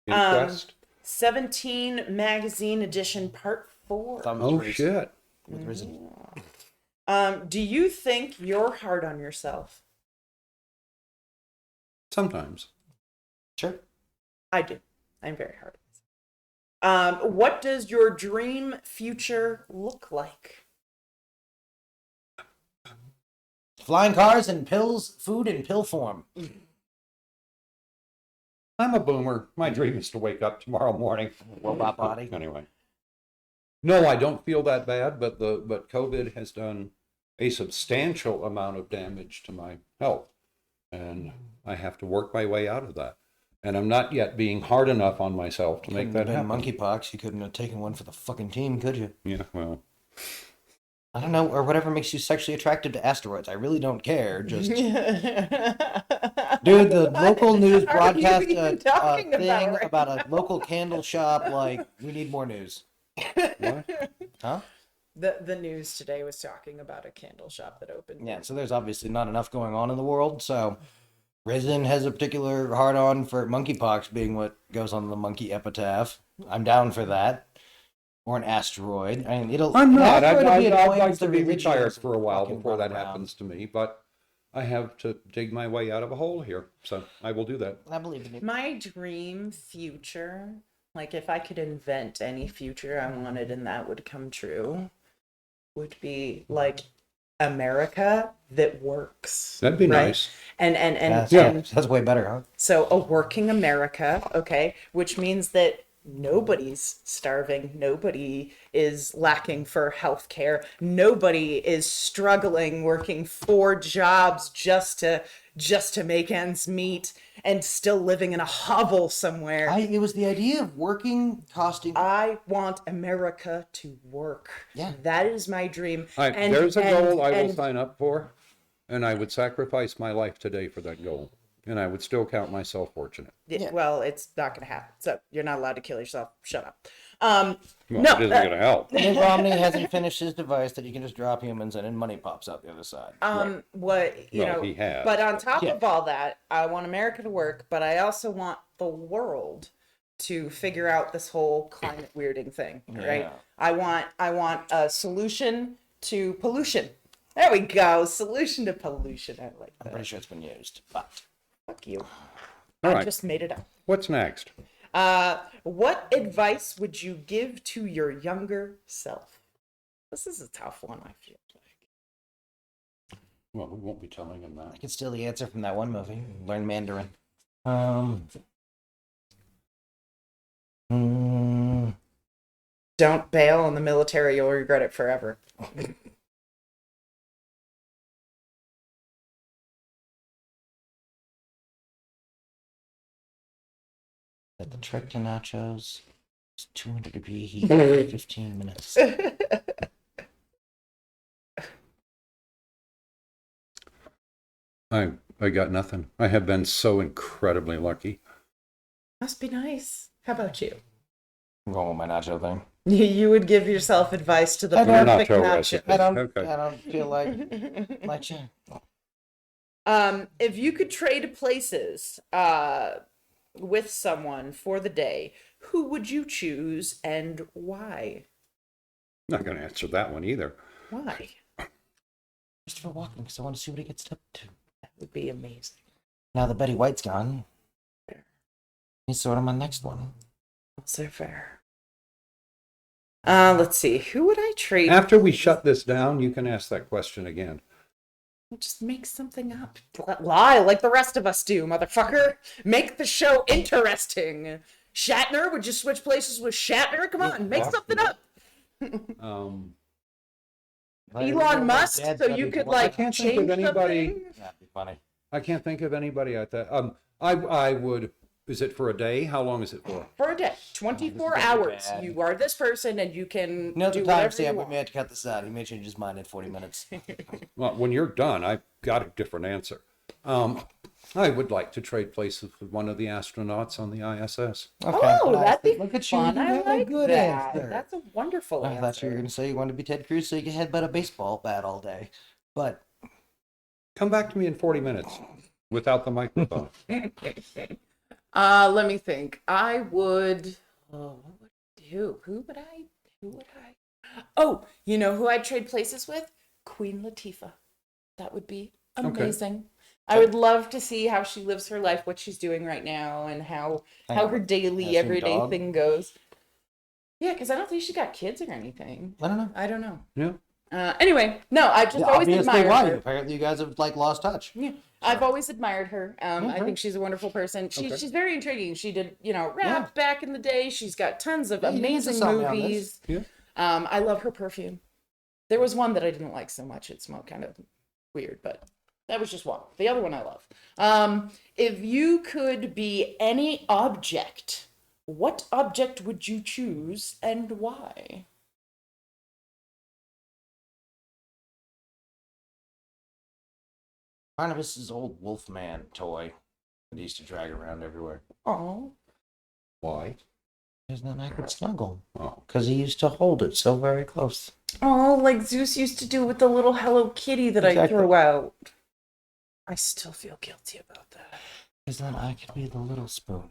Inquest. 17 magazine edition part 4. Thumbs Oh, raised shit. with Risen. Do you think you're hard on yourself? Sometimes. Sure. I do. I'm very hard on myself. What does your dream future look like? Flying cars and pills, food in pill form. I'm a boomer. My dream is to wake up tomorrow morning. Robot body. Anyway. No, I don't feel that bad, but COVID has done a substantial amount of damage to my health. And I have to work my way out of that. And I'm not yet being hard enough on myself to make that happen. Monkeypox, you couldn't have taken one for the fucking team, could you? Yeah, well. I don't know, or whatever makes you sexually attracted to asteroids. I really don't care. Just dude, the local news What are you broadcast even a talking thing about right about a local candle shop. Like, we need more news. What? Huh? The news today was talking about a candle shop that opened. Yeah, so there's obviously not enough going on in the world. So, Risen has a particular hard on for monkeypox being what goes on the monkey epitaph. I'm down for that. Or an asteroid. I mean, it'll. I'm not. an asteroid will be I'd annoying like to to the be religious retired for a while fucking before that run around. happens to me, but I have to dig my way out of a hole here. So I will do that. I believe in you. My dream future, like if I could invent any future I wanted and that would come true, would be like America that works. That'd be right? nice. And That's way better, huh? so a working America, okay, which means that nobody's starving, nobody is lacking for health care, nobody is struggling working 4 jobs just to make ends meet and still living in a hovel somewhere. It was the idea of working costing. I want America to work. Yeah. That is my dream. There's a goal I will and sign up for, and I would sacrifice my life today for that goal. And I would still count myself fortunate. well, it's not going to happen. So you're not allowed to kill yourself. Shut up. Well, No, it isn't going to help. Mitt Romney hasn't finished his device that you can just drop humans in and money pops out the other side. What you Well, know, he has. but on top Yeah. of all that, I want America to work, but I also want the world to figure out this whole climate weirding thing, right? Yeah. I want a solution to pollution. There we go. Solution to pollution. I like I'm that. pretty sure it's been used. But Fuck you. All I right. just made it up. What's next? What advice would you give to your younger self? This is a tough one, I feel like. Well, we won't be telling him I that. can steal the answer from that one movie. Learn Mandarin. Don't bail on the military, you'll regret it forever. The trick to nachos is 200-degree heat for 15 minutes. I got nothing. I have been so incredibly lucky. Must be nice. How about you? I'm going with my nacho thing. You would give yourself advice to the I don't- perfect Nacho nacho. recipe. I don't. Okay. I don't feel like my chin. If you could trade places with someone for the day, who would you choose and why? Not going to answer that one either. Why? Christopher Walken, because I want to see what he gets up to. That would be amazing. Now that Betty White's gone, he's sort of my next one. Also fair. Let's see. Who would I trade? After we shut this down, you can ask that question again. Just make something up. Lie like the rest of us do, motherfucker. Make the show interesting. Shatner, would you switch places with Shatner? Come on, make something up. Elon Musk, so you could like can't think change of anybody. something? That'd be funny. I can't think of anybody at that. I would. Is it for a day? How long is it for? For a day, 24 This is gonna be hours. bad. You are this person, and you can No, do the whatever you timestamp. We want. may have to cut this out. He may change his mind in 40 minutes. Well, when you're done, I've got a different answer. I would like to trade places with one of the astronauts on the ISS. Okay. Oh, that'd be Look at you. fun. You I have a like good that. answer. That's a wonderful I answer. thought you were going to say you wanted to be Ted Cruz so you could headbutt a baseball bat all day. But Come back to me in 40 minutes without the microphone. Let me think. I would. Oh, what would I do? Who would I? Oh, you know who I'd trade places with? Queen Latifah. That would be amazing. I would love to see how she lives her life, what she's doing right now, and how her daily, Has she a everyday dog? thing goes. Yeah, because I don't think she got kids or anything. I don't know. I don't know. Yeah. Anyway, no, I just always Obviously, admired why? her. Apparently, you guys have like lost touch. Yeah, I've always admired her. I Okay. think she's a wonderful person. Okay. She's very intriguing. She did, rap back in the day. She's got tons of Yeah, you need to amazing sell me on this. movies. Yeah. I love her perfume. There was one that I didn't like so much. It smelled kind of weird, but that was just one. The other one I love. If you could be any object, what object would you choose and why? Barnabas's old Wolfman toy that he used to drag around everywhere. Oh, Why? Because then I could snuggle. Oh. Because he used to hold it so very close. oh, like Zeus used to do with the little Hello Kitty that I Exactly. threw out. I still feel guilty about that. Because then I could be the little spoon.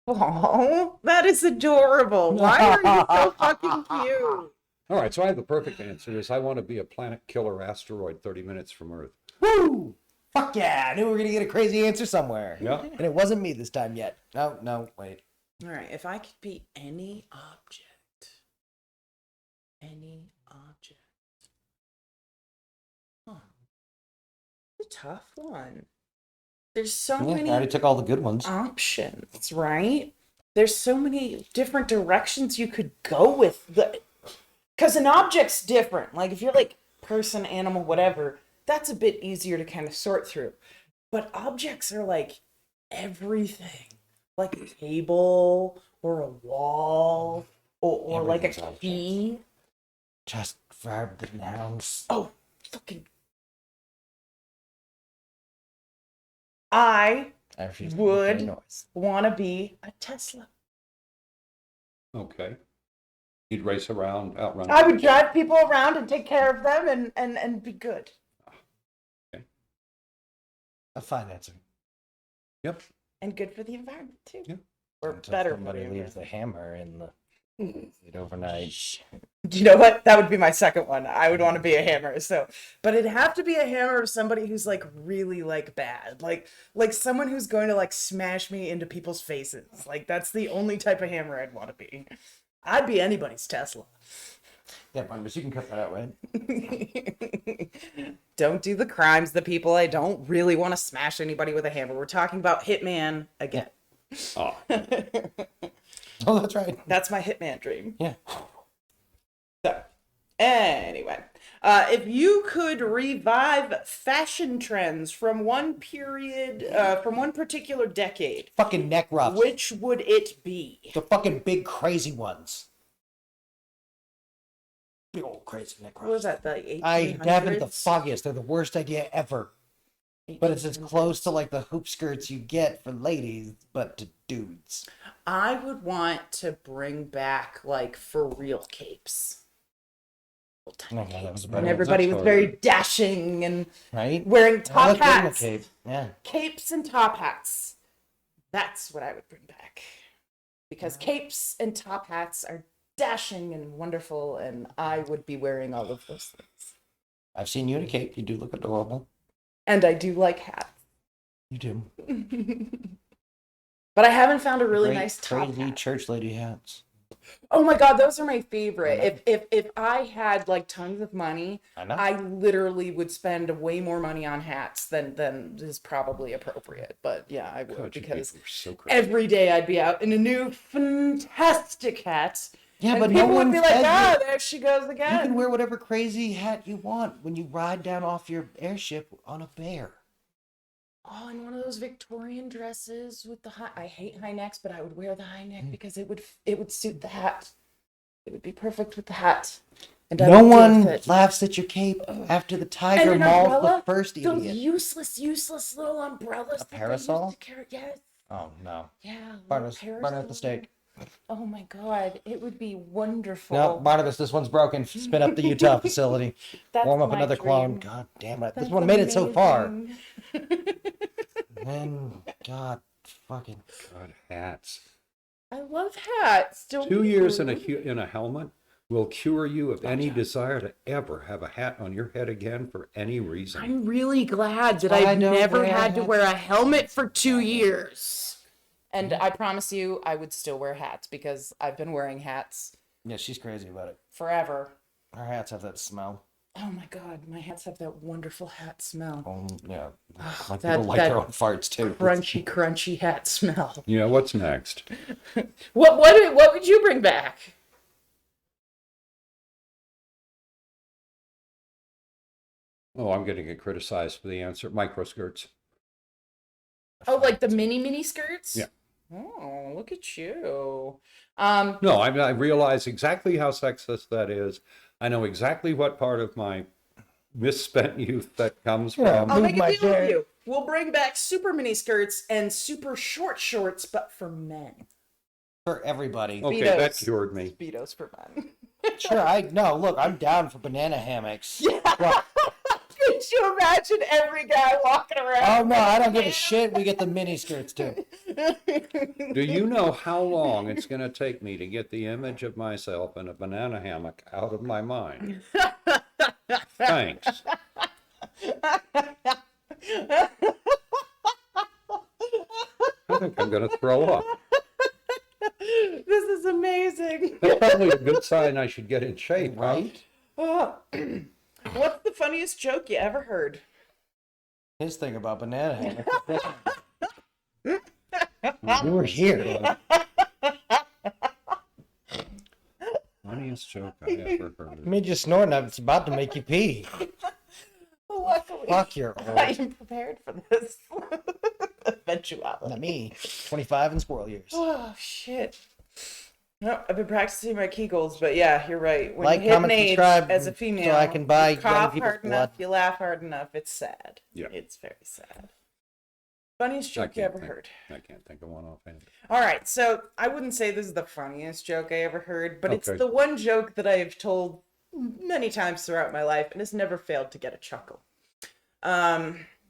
Oh, that is adorable. Why are you so fucking cute? All right, so I have the perfect answer is I want to be a planet killer asteroid 30 minutes from Earth. Woo! Fuck yeah! I knew we were going to get a crazy answer somewhere. Yeah. And it wasn't me this time yet. No, wait. All right, if I could be any object. Any object. Huh. It's a tough one. There's so Yeah, I many already took all the good ones. options, right? There's so many different directions you could go with. Because an object's different. Like if you're like person, animal, whatever, that's a bit easier to kind of sort through. But objects are like everything. Like a table or a wall or like a Everything's key. Just verb the nouns. Oh, fucking. I I refuse to would make any noise. want to be a Tesla. Okay. You'd race around, outrun. I would drive people around and take care of them and be good. A fine answer. Yep. And good for the environment too. Yeah. Or Until better for somebody the leaves the hammer in the it overnight. Do you know what? That would be my second one. I would want to be a hammer. So, but it'd have to be a hammer of somebody who's like really like bad, like someone who's going to like smash me into people's faces. Like that's the only type of hammer I'd want to be. I'd be anybody's Tesla. Yeah, Barnabas, you can cut that out, right? Don't do the crimes, the people. I don't really want to smash anybody with a hammer. We're talking about Hitman again. Oh. Oh, that's right. That's my Hitman dream. Yeah. So, anyway, if you could revive fashion trends from one period, from one particular decade, Fucking neck ruffs. which would it be? The fucking big crazy ones. Big old crazy neck ruffs. What was that, the 1800s? I haven't the foggiest. They're the worst idea ever. But it's as close to like the hoop skirts you get for ladies, but to dudes. I would want to bring back, like, for real capes. Oh, God, that was a better And one. everybody was That's very harder. dashing and Right? wearing I top look good in a hats. cape. Yeah. Capes and top hats. That's what I would bring back. Because capes and top hats are dashing and wonderful, and I would be wearing all of those things. I've seen you in a cape. You do look adorable. And I do like hats. You do. But I haven't found a really Great, nice top crazy hat. church lady hats. Oh my God, those are my favorite. If I had like tons of money, I know. I literally would spend way more money on hats than is probably appropriate. But yeah, I would, God, you because people are so crazy. every day I'd be out in a new fantastic hat. Yeah, and but people no would one be like, fed "Ah, you. there she goes You again." can wear whatever crazy hat you want when you ride down off your airship on a bear. Oh, and one of those Victorian dresses with the high. I hate high necks, but I would wear the high neck because it would suit the hat. It would be perfect with the hat. And I No would deal with one it. laughs at your cape after the And tiger an mauls the umbrella, first those idiot. useless little umbrellas. A that they parasol? used to carry. Yes. Oh, no. Yeah. Barnabas, little burn at the parasol. stake. Oh my God, it would be wonderful. No, Barnabas, this one's broken. Spin up the Utah facility. That's Warm up my another clone. dream. God damn it. That's This one made it so far. amazing. Man, God, fucking. God, hats. I love hats. Don't 2 be years in rude. a helmet will cure you of any desire to ever have a hat on your head again for any reason. I'm really glad that why I I've don't never wear had to hats. wear a helmet for 2 years. And I promise you, I would still wear hats because I've been wearing hats Yeah, she's crazy about it. forever. Her hats have that smell. Oh my God, my hats have that wonderful hat smell. Yeah. Like that- people like that their own farts, too. Crunchy hat smell. Yeah, what's next? What would you bring back? Oh, I'm going to get criticized for the answer. Microskirts. Oh, like the mini skirts? Yeah. Oh, look at you. No, I realize exactly how sexist that is. I know exactly what part of my misspent youth that comes Yeah. from. I'll Move make a my deal chair. with you. We'll bring back super mini skirts and super short shorts, but for men. For everybody. Okay, that Speedos. cured me. Speedos for men. Sure, look, I'm down for banana hammocks. Yeah. What? Could you imagine every guy walking around? Oh, no, I don't give a shit. We get the mini skirts, too. Do you know how long it's going to take me to get the image of myself in a banana hammock out of my mind? Thanks. I think I'm going to throw up. This is amazing. That's probably a good sign I should get in shape, huh? Right? Oh. What's the funniest joke you ever heard? His thing about banana hammocks. You were here. Funniest joke I ever heard. Made you snort, and it's about to make you pee. Luckily, Fuck your old. I am prepared for this eventuality. Not me. 25 and squirrel years. Oh shit. No, I've been practicing my Kegels, but yeah, you're right. When Like, you hit comment, an age subscribe, as a so female, I can buy you young cough people's hard enough, blood. you laugh hard enough, it's sad. Yeah. It's very sad. Funniest joke you ever heard. I can't think of one offhand. All right, so I wouldn't say this is the funniest joke I ever heard, but it's Okay. the one joke that I have told many times throughout my life and has never failed to get a chuckle.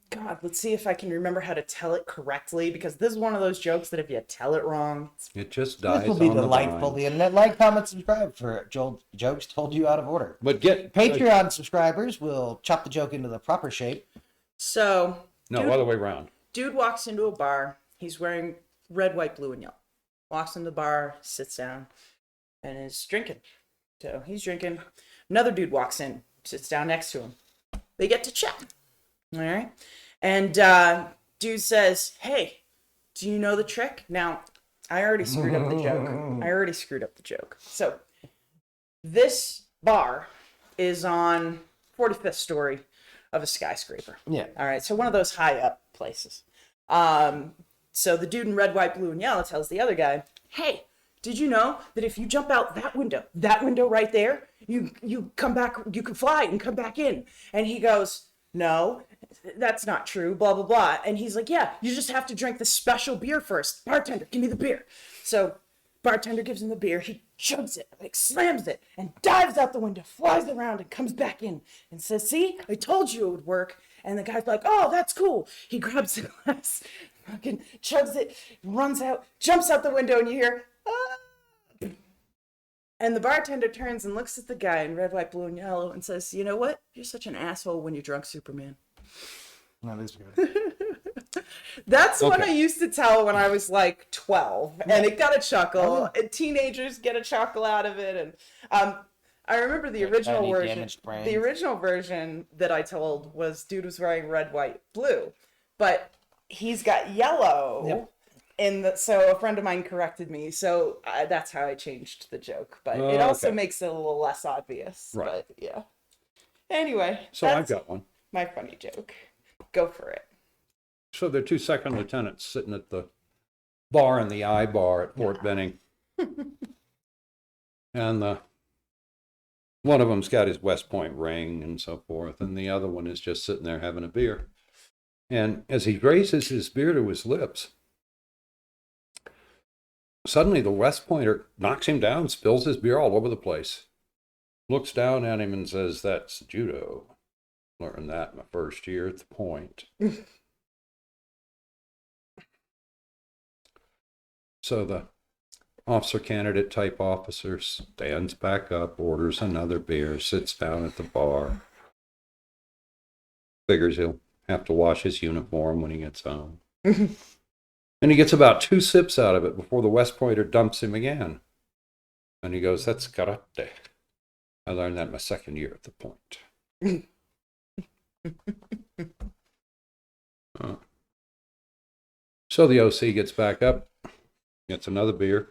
God, let's see if I can remember how to tell it correctly, because this is one of those jokes that if you tell it wrong, It just dies This will be on the delightful. vine. The internet, like, comment, subscribe for jokes told you out of order. But get Patreon subscribers will chop the joke into the proper shape. so No, other way around. dude walks into a bar. He's wearing red, white, blue, and yellow. Walks in the bar, sits down, and is drinking. So he's drinking. Another dude walks in, sits down next to him. They get to chat. All right. And dude says, "Hey, do you know the trick?" Now, I already screwed up the joke. So this bar is on 45th story of a skyscraper. Yeah. All right, so one of those high up places. So the dude in red, white, blue, and yellow tells the other guy, "Hey, did you know that if you jump out that window right there, you come back, you can fly and come back in?" And he goes, "No, that's not true, blah, blah, blah." And he's like, "Yeah, you just have to drink this special beer first. Bartender, give me the beer." So Bartender gives him the beer. He chugs it, like slams it, and dives out the window, flies around, and comes back in and says, "See, I told you it would work." And the guy's like, "Oh, that's cool." He grabs the glass, fucking chugs it, runs out, jumps out the window, and you hear, "Ah!" And the bartender turns and looks at the guy in red, white, blue, and yellow and says, "You know what? You're such an asshole when you're drunk, Superman." That is good. That's what I Okay. used to tell when I was like 12, and it got a chuckle. And teenagers get a chuckle out of it, and I remember the original tiny version. damaged brains. The original version that I told was dude was wearing red, white, blue, but he's got yellow. Yep. So a friend of mine corrected me, so that's how I changed the joke. But it also Okay. makes it a little less obvious. Right. But yeah. Anyway, So I've that's got one. my funny joke. Go for it. So there are two second lieutenants sitting at the bar in the I bar at Fort Benning. And one of them's got his West Point ring and so forth, and the other one is just sitting there having a beer. And as he raises his beer to his lips, suddenly the West Pointer knocks him down, spills his beer all over the place, looks down at him and says, "That's judo. Learned that my first year at the Point." So the officer candidate type officer stands back up, orders another beer, sits down at the bar, figures he'll have to wash his uniform when he gets home. And he gets about 2 sips out of it before the West Pointer dumps him again. And he goes, "That's karate. I learned that my second year at the Point." So the OC gets back up, gets another beer,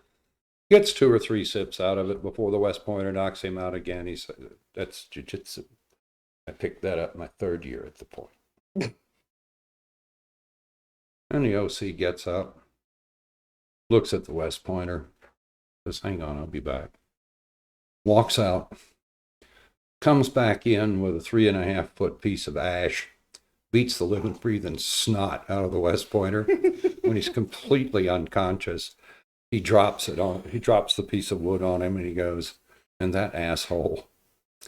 gets 2 or 3 sips out of it before the West Pointer knocks him out again. He said, "That's jiu-jitsu. I picked that up my 3rd year at the Point." And the OC gets up, looks at the West Pointer, says, "Hang on, I'll be back." Walks out, comes back in with a 3.5-foot piece of ash, beats the living, breathing snot out of the West Pointer. When he's completely unconscious, he drops the piece of wood on him, and he goes, "And that asshole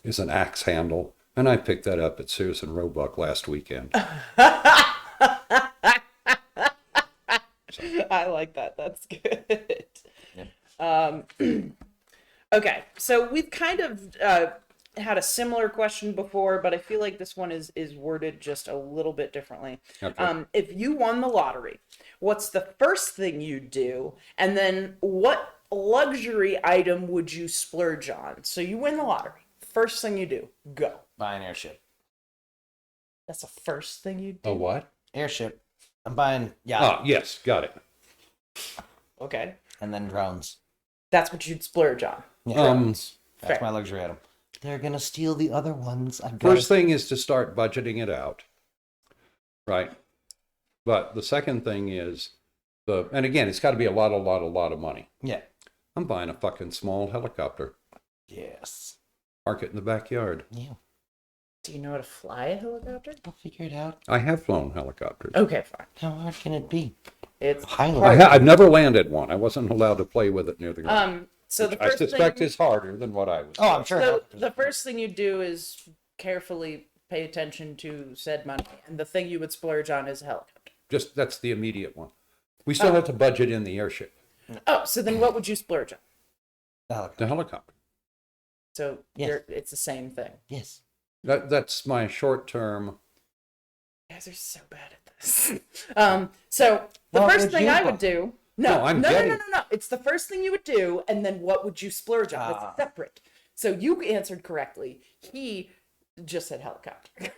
is an axe handle. And I picked that up at Sears and Roebuck last weekend." I like that. That's good. Okay, so we've kind of had a similar question before, but I feel like this one is worded just a little bit differently. Okay. If you won the lottery, what's the first thing you'd do? And then what luxury item would you splurge on? So you win the lottery. First thing you do, go. Buy an airship. That's the first thing you do? A what? Airship. I'm buying yacht. Ah, yes, got it. Okay. And then drones. That's what you'd splurge on. Yeah. Fair. That's my luxury item. They're gonna steal the other ones. First thing is to start budgeting it out, right? But the second thing is and again, it's got to be a lot of money. Yeah. I'm buying a fucking small helicopter, Yes. park it in the backyard. Yeah. Do you know how to fly a helicopter? I'll figure it out. I have flown helicopters. Okay, fine. How hard can it be? It's Highly. I've never landed one. I wasn't allowed to play with it near the ground. so the I first suspect thing, is harder than what I was. Oh, I'm sure. so the first thing you do is carefully pay attention to said money, and the thing you would splurge on is a helicopter. Just that's the immediate one. We still have to budget in the airship, Oh, so then what would you splurge on? the helicopter. So Yes. it's the same thing. Yes. That's my short term. You guys are so bad at this. So the Well, first would thing you I buy- would do. No, I'm no, getting- no, no, no, no. It's the first thing you would do, and then what would you splurge on? It's separate. So you answered correctly. He just said helicopter.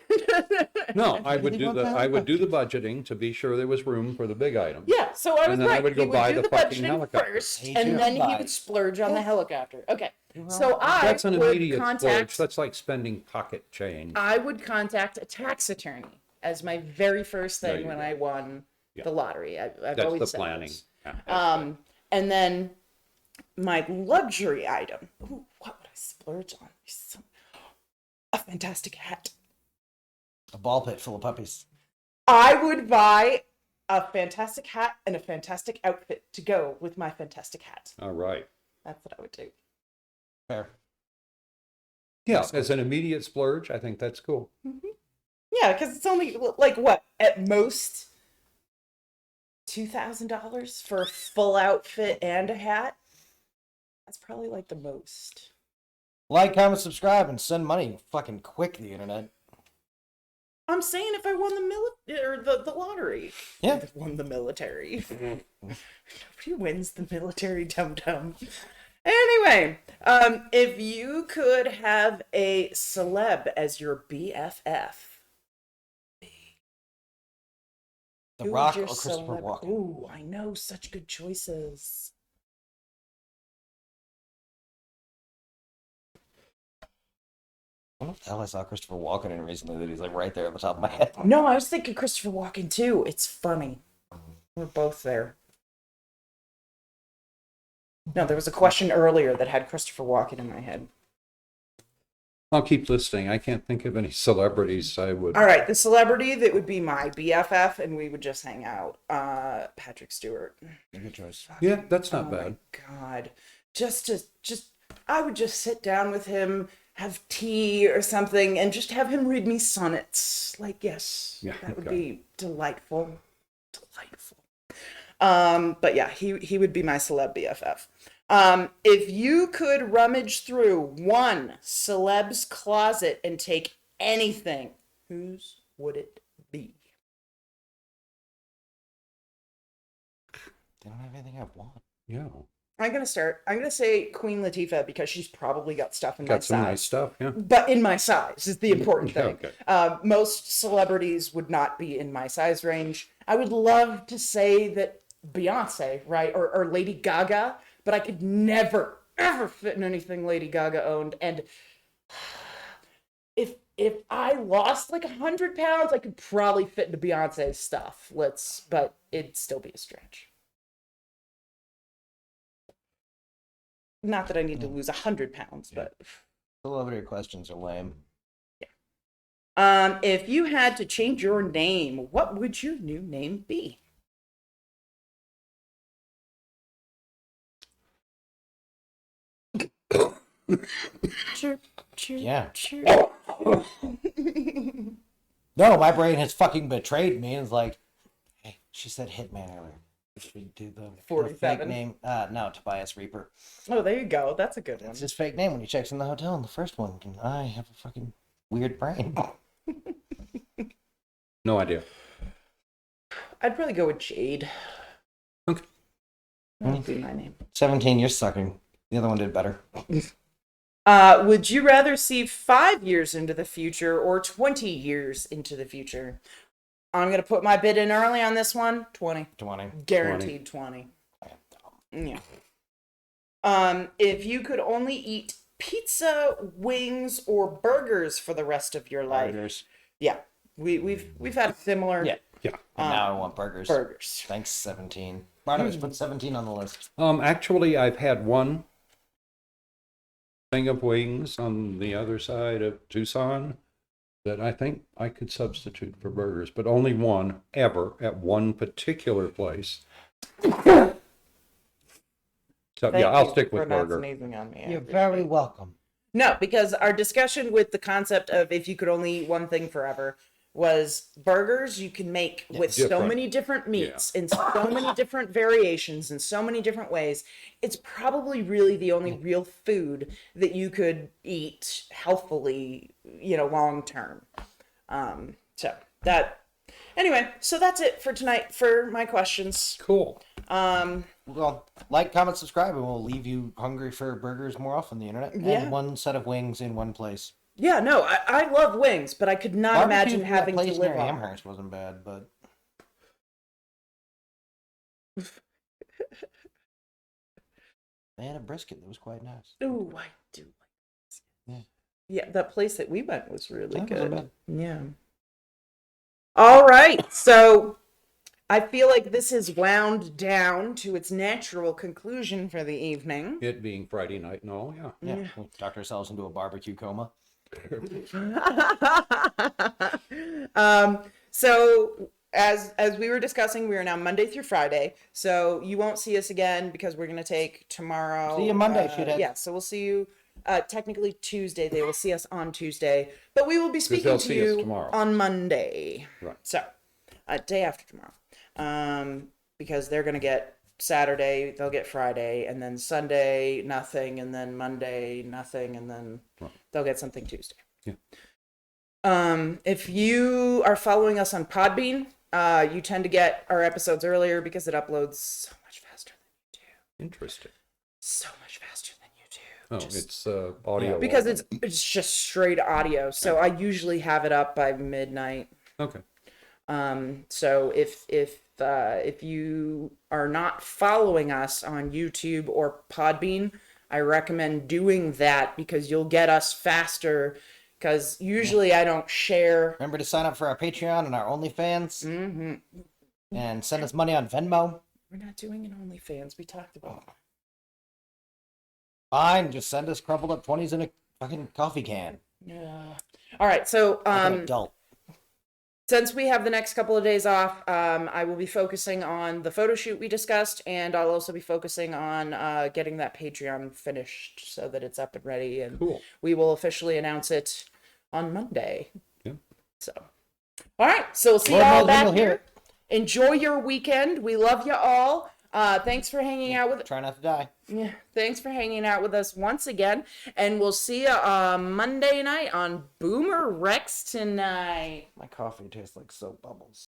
No, I would Really do want the the I would do the budgeting to be sure there was room for the big item. Yeah, so I was And then I right. would go He would buy do the the fucking budgeting helicopter. first, He and would then he buy. would splurge on the helicopter. Okay, You're so wrong. I That's an would immediate splurge. contact. That's like spending pocket change. I would contact a tax attorney as my very first There thing you when go. I won Yeah. the lottery. I've That's always the said planning. this. aspect. And then my luxury item. Ooh, what would I splurge on? A fantastic hat. A ball pit full of puppies. I would buy a fantastic hat and a fantastic outfit to go with my fantastic hat. All right. That's what I would do. Fair. Yeah, as an immediate splurge, I think that's cool. Yeah, because it's only like what, at most $2,000 for a full outfit and a hat. That's probably like the most. Like, comment, subscribe, and send money fucking quick to the internet. I'm saying if I won the lottery. Yeah. Won the military. Nobody wins the military, dum-dum. Anyway, if you could have a celeb as your BFF. The who would Rock or your Christopher celeb- Walken? Ooh, I know, such good choices. What the hell I saw Christopher Walken in recently that he's like right there at the top of my head. No, I was thinking Christopher Walken too. It's funny. We're both there. No, there was a question earlier that had Christopher Walken in my head. I'll keep listening. I can't think of any celebrities I would. All right, the celebrity that would be my BFF and we would just hang out. Patrick Stewart. Good choice. Yeah, that's not Oh bad. my God. I would just sit down with him, have tea or something, and just have him read me sonnets. Like, yes, Yeah, that would okay. be delightful. Delightful. But yeah, he would be my celeb BFF. If you could rummage through one celeb's closet and take anything, whose would it be? They don't have anything I want. Yeah. I'm gonna start. I'm gonna say Queen Latifah because she's probably got stuff in my Got some size. nice stuff, yeah. But in my size is the important Yeah, thing. okay. Most celebrities would not be in my size range. I would love to say that Beyonce, right, or Lady Gaga, but I could never ever fit in anything Lady Gaga owned. And if I lost like 100 pounds, I could probably fit into Beyonce's stuff. But it'd still be a stretch. Not that I need to lose 100 pounds, but. Celebrity questions are lame. If you had to change your name, what would your new name be? Chirp, chirp, Yeah. chirp. No, my brain has fucking betrayed me. It's like, hey, she said Hitman earlier. Should we do the 47? fake name? No, Tobias Reaper. Oh, there you go. That's a good one. That's his fake name when he checks in the hotel in the first one. I have a fucking weird brain. No idea. I'd probably go with Jade. Okay. That would be my name. 17, you're sucking. The other one did better. Would you rather see 5 years into the future or 20 years into the future? I'm going to put my bid in early on this one. 20. 20. Guaranteed 20. Yeah. If you could only eat pizza, wings, or burgers for the rest of your life. Burgers. Yeah. We've had similar Yeah. Yeah. And now I want burgers. burgers. Thanks, 17. Barnabas, put 17 on the list. Actually, I've had one thing of wings on the other side of Tucson that I think I could substitute for burgers, but only one ever at one particular place. So yeah, I'll stick with burger. Sneezing on me. You're very welcome. No, because our discussion with the concept of if you could only eat one thing forever was burgers you can make with so Different. many different meats in so many different variations in so many different ways. It's probably really the only real food that you could eat healthfully, long term. So that's it for tonight for my questions. Cool. Well, like, comment, subscribe, and we'll leave you hungry for burgers more often on the internet. Yeah. And one set of wings in one place. Yeah, no, I love wings, but I could not imagine having to live near on. Amherst wasn't bad, but they had a brisket that was quite nice. Ooh, I do like this. Yeah. Yeah, that place that we went was really That wasn't good. bad. Yeah. All right, so I feel like this is wound down to its natural conclusion for the evening. It being Friday night and all, yeah. Yeah, we talked ourselves into a barbecue coma. So as we were discussing, we are now Monday through Friday, so you won't see us again because we're gonna take tomorrow. See you Monday, shitheads. Yeah, so we'll see you. Technically Tuesday. They will see us on Tuesday, but we will be speaking they'll to see us you tomorrow. on Monday. Right. So, day after tomorrow, because they're gonna get Saturday, they'll get Friday, and then Sunday nothing, and then Monday nothing, and then they'll get something Tuesday. Yeah. If you are following us on Podbean, you tend to get our episodes earlier because it uploads so much faster than you do. Interesting. So much faster than you do. Oh, it's audio. Because only. it's just straight audio. So I usually have it up by midnight. Okay. So if you are not following us on YouTube or Podbean, I recommend doing that because you'll get us faster. Because usually I don't share. Remember to sign up for our Patreon and our OnlyFans. Mm-hmm. And send us money on Venmo. We're not doing an OnlyFans. We talked about it. Fine, just send us crumpled up 20s in a fucking coffee can. Yeah. All right. So Like an adult. since we have the next couple of days off, I will be focusing on the photo shoot we discussed, and I'll also be focusing on getting that Patreon finished so that it's up and ready, and Cool. we will officially announce it on Monday. Yeah. So, all right. So we'll see Lord you all knows when back you'll hear here. it. Enjoy your weekend. We love you all. Thanks for hanging out with. Try not to die. Yeah, thanks for hanging out with us once again, and we'll see you Monday night on Boomer Rex Tonight. My coffee tastes like soap bubbles.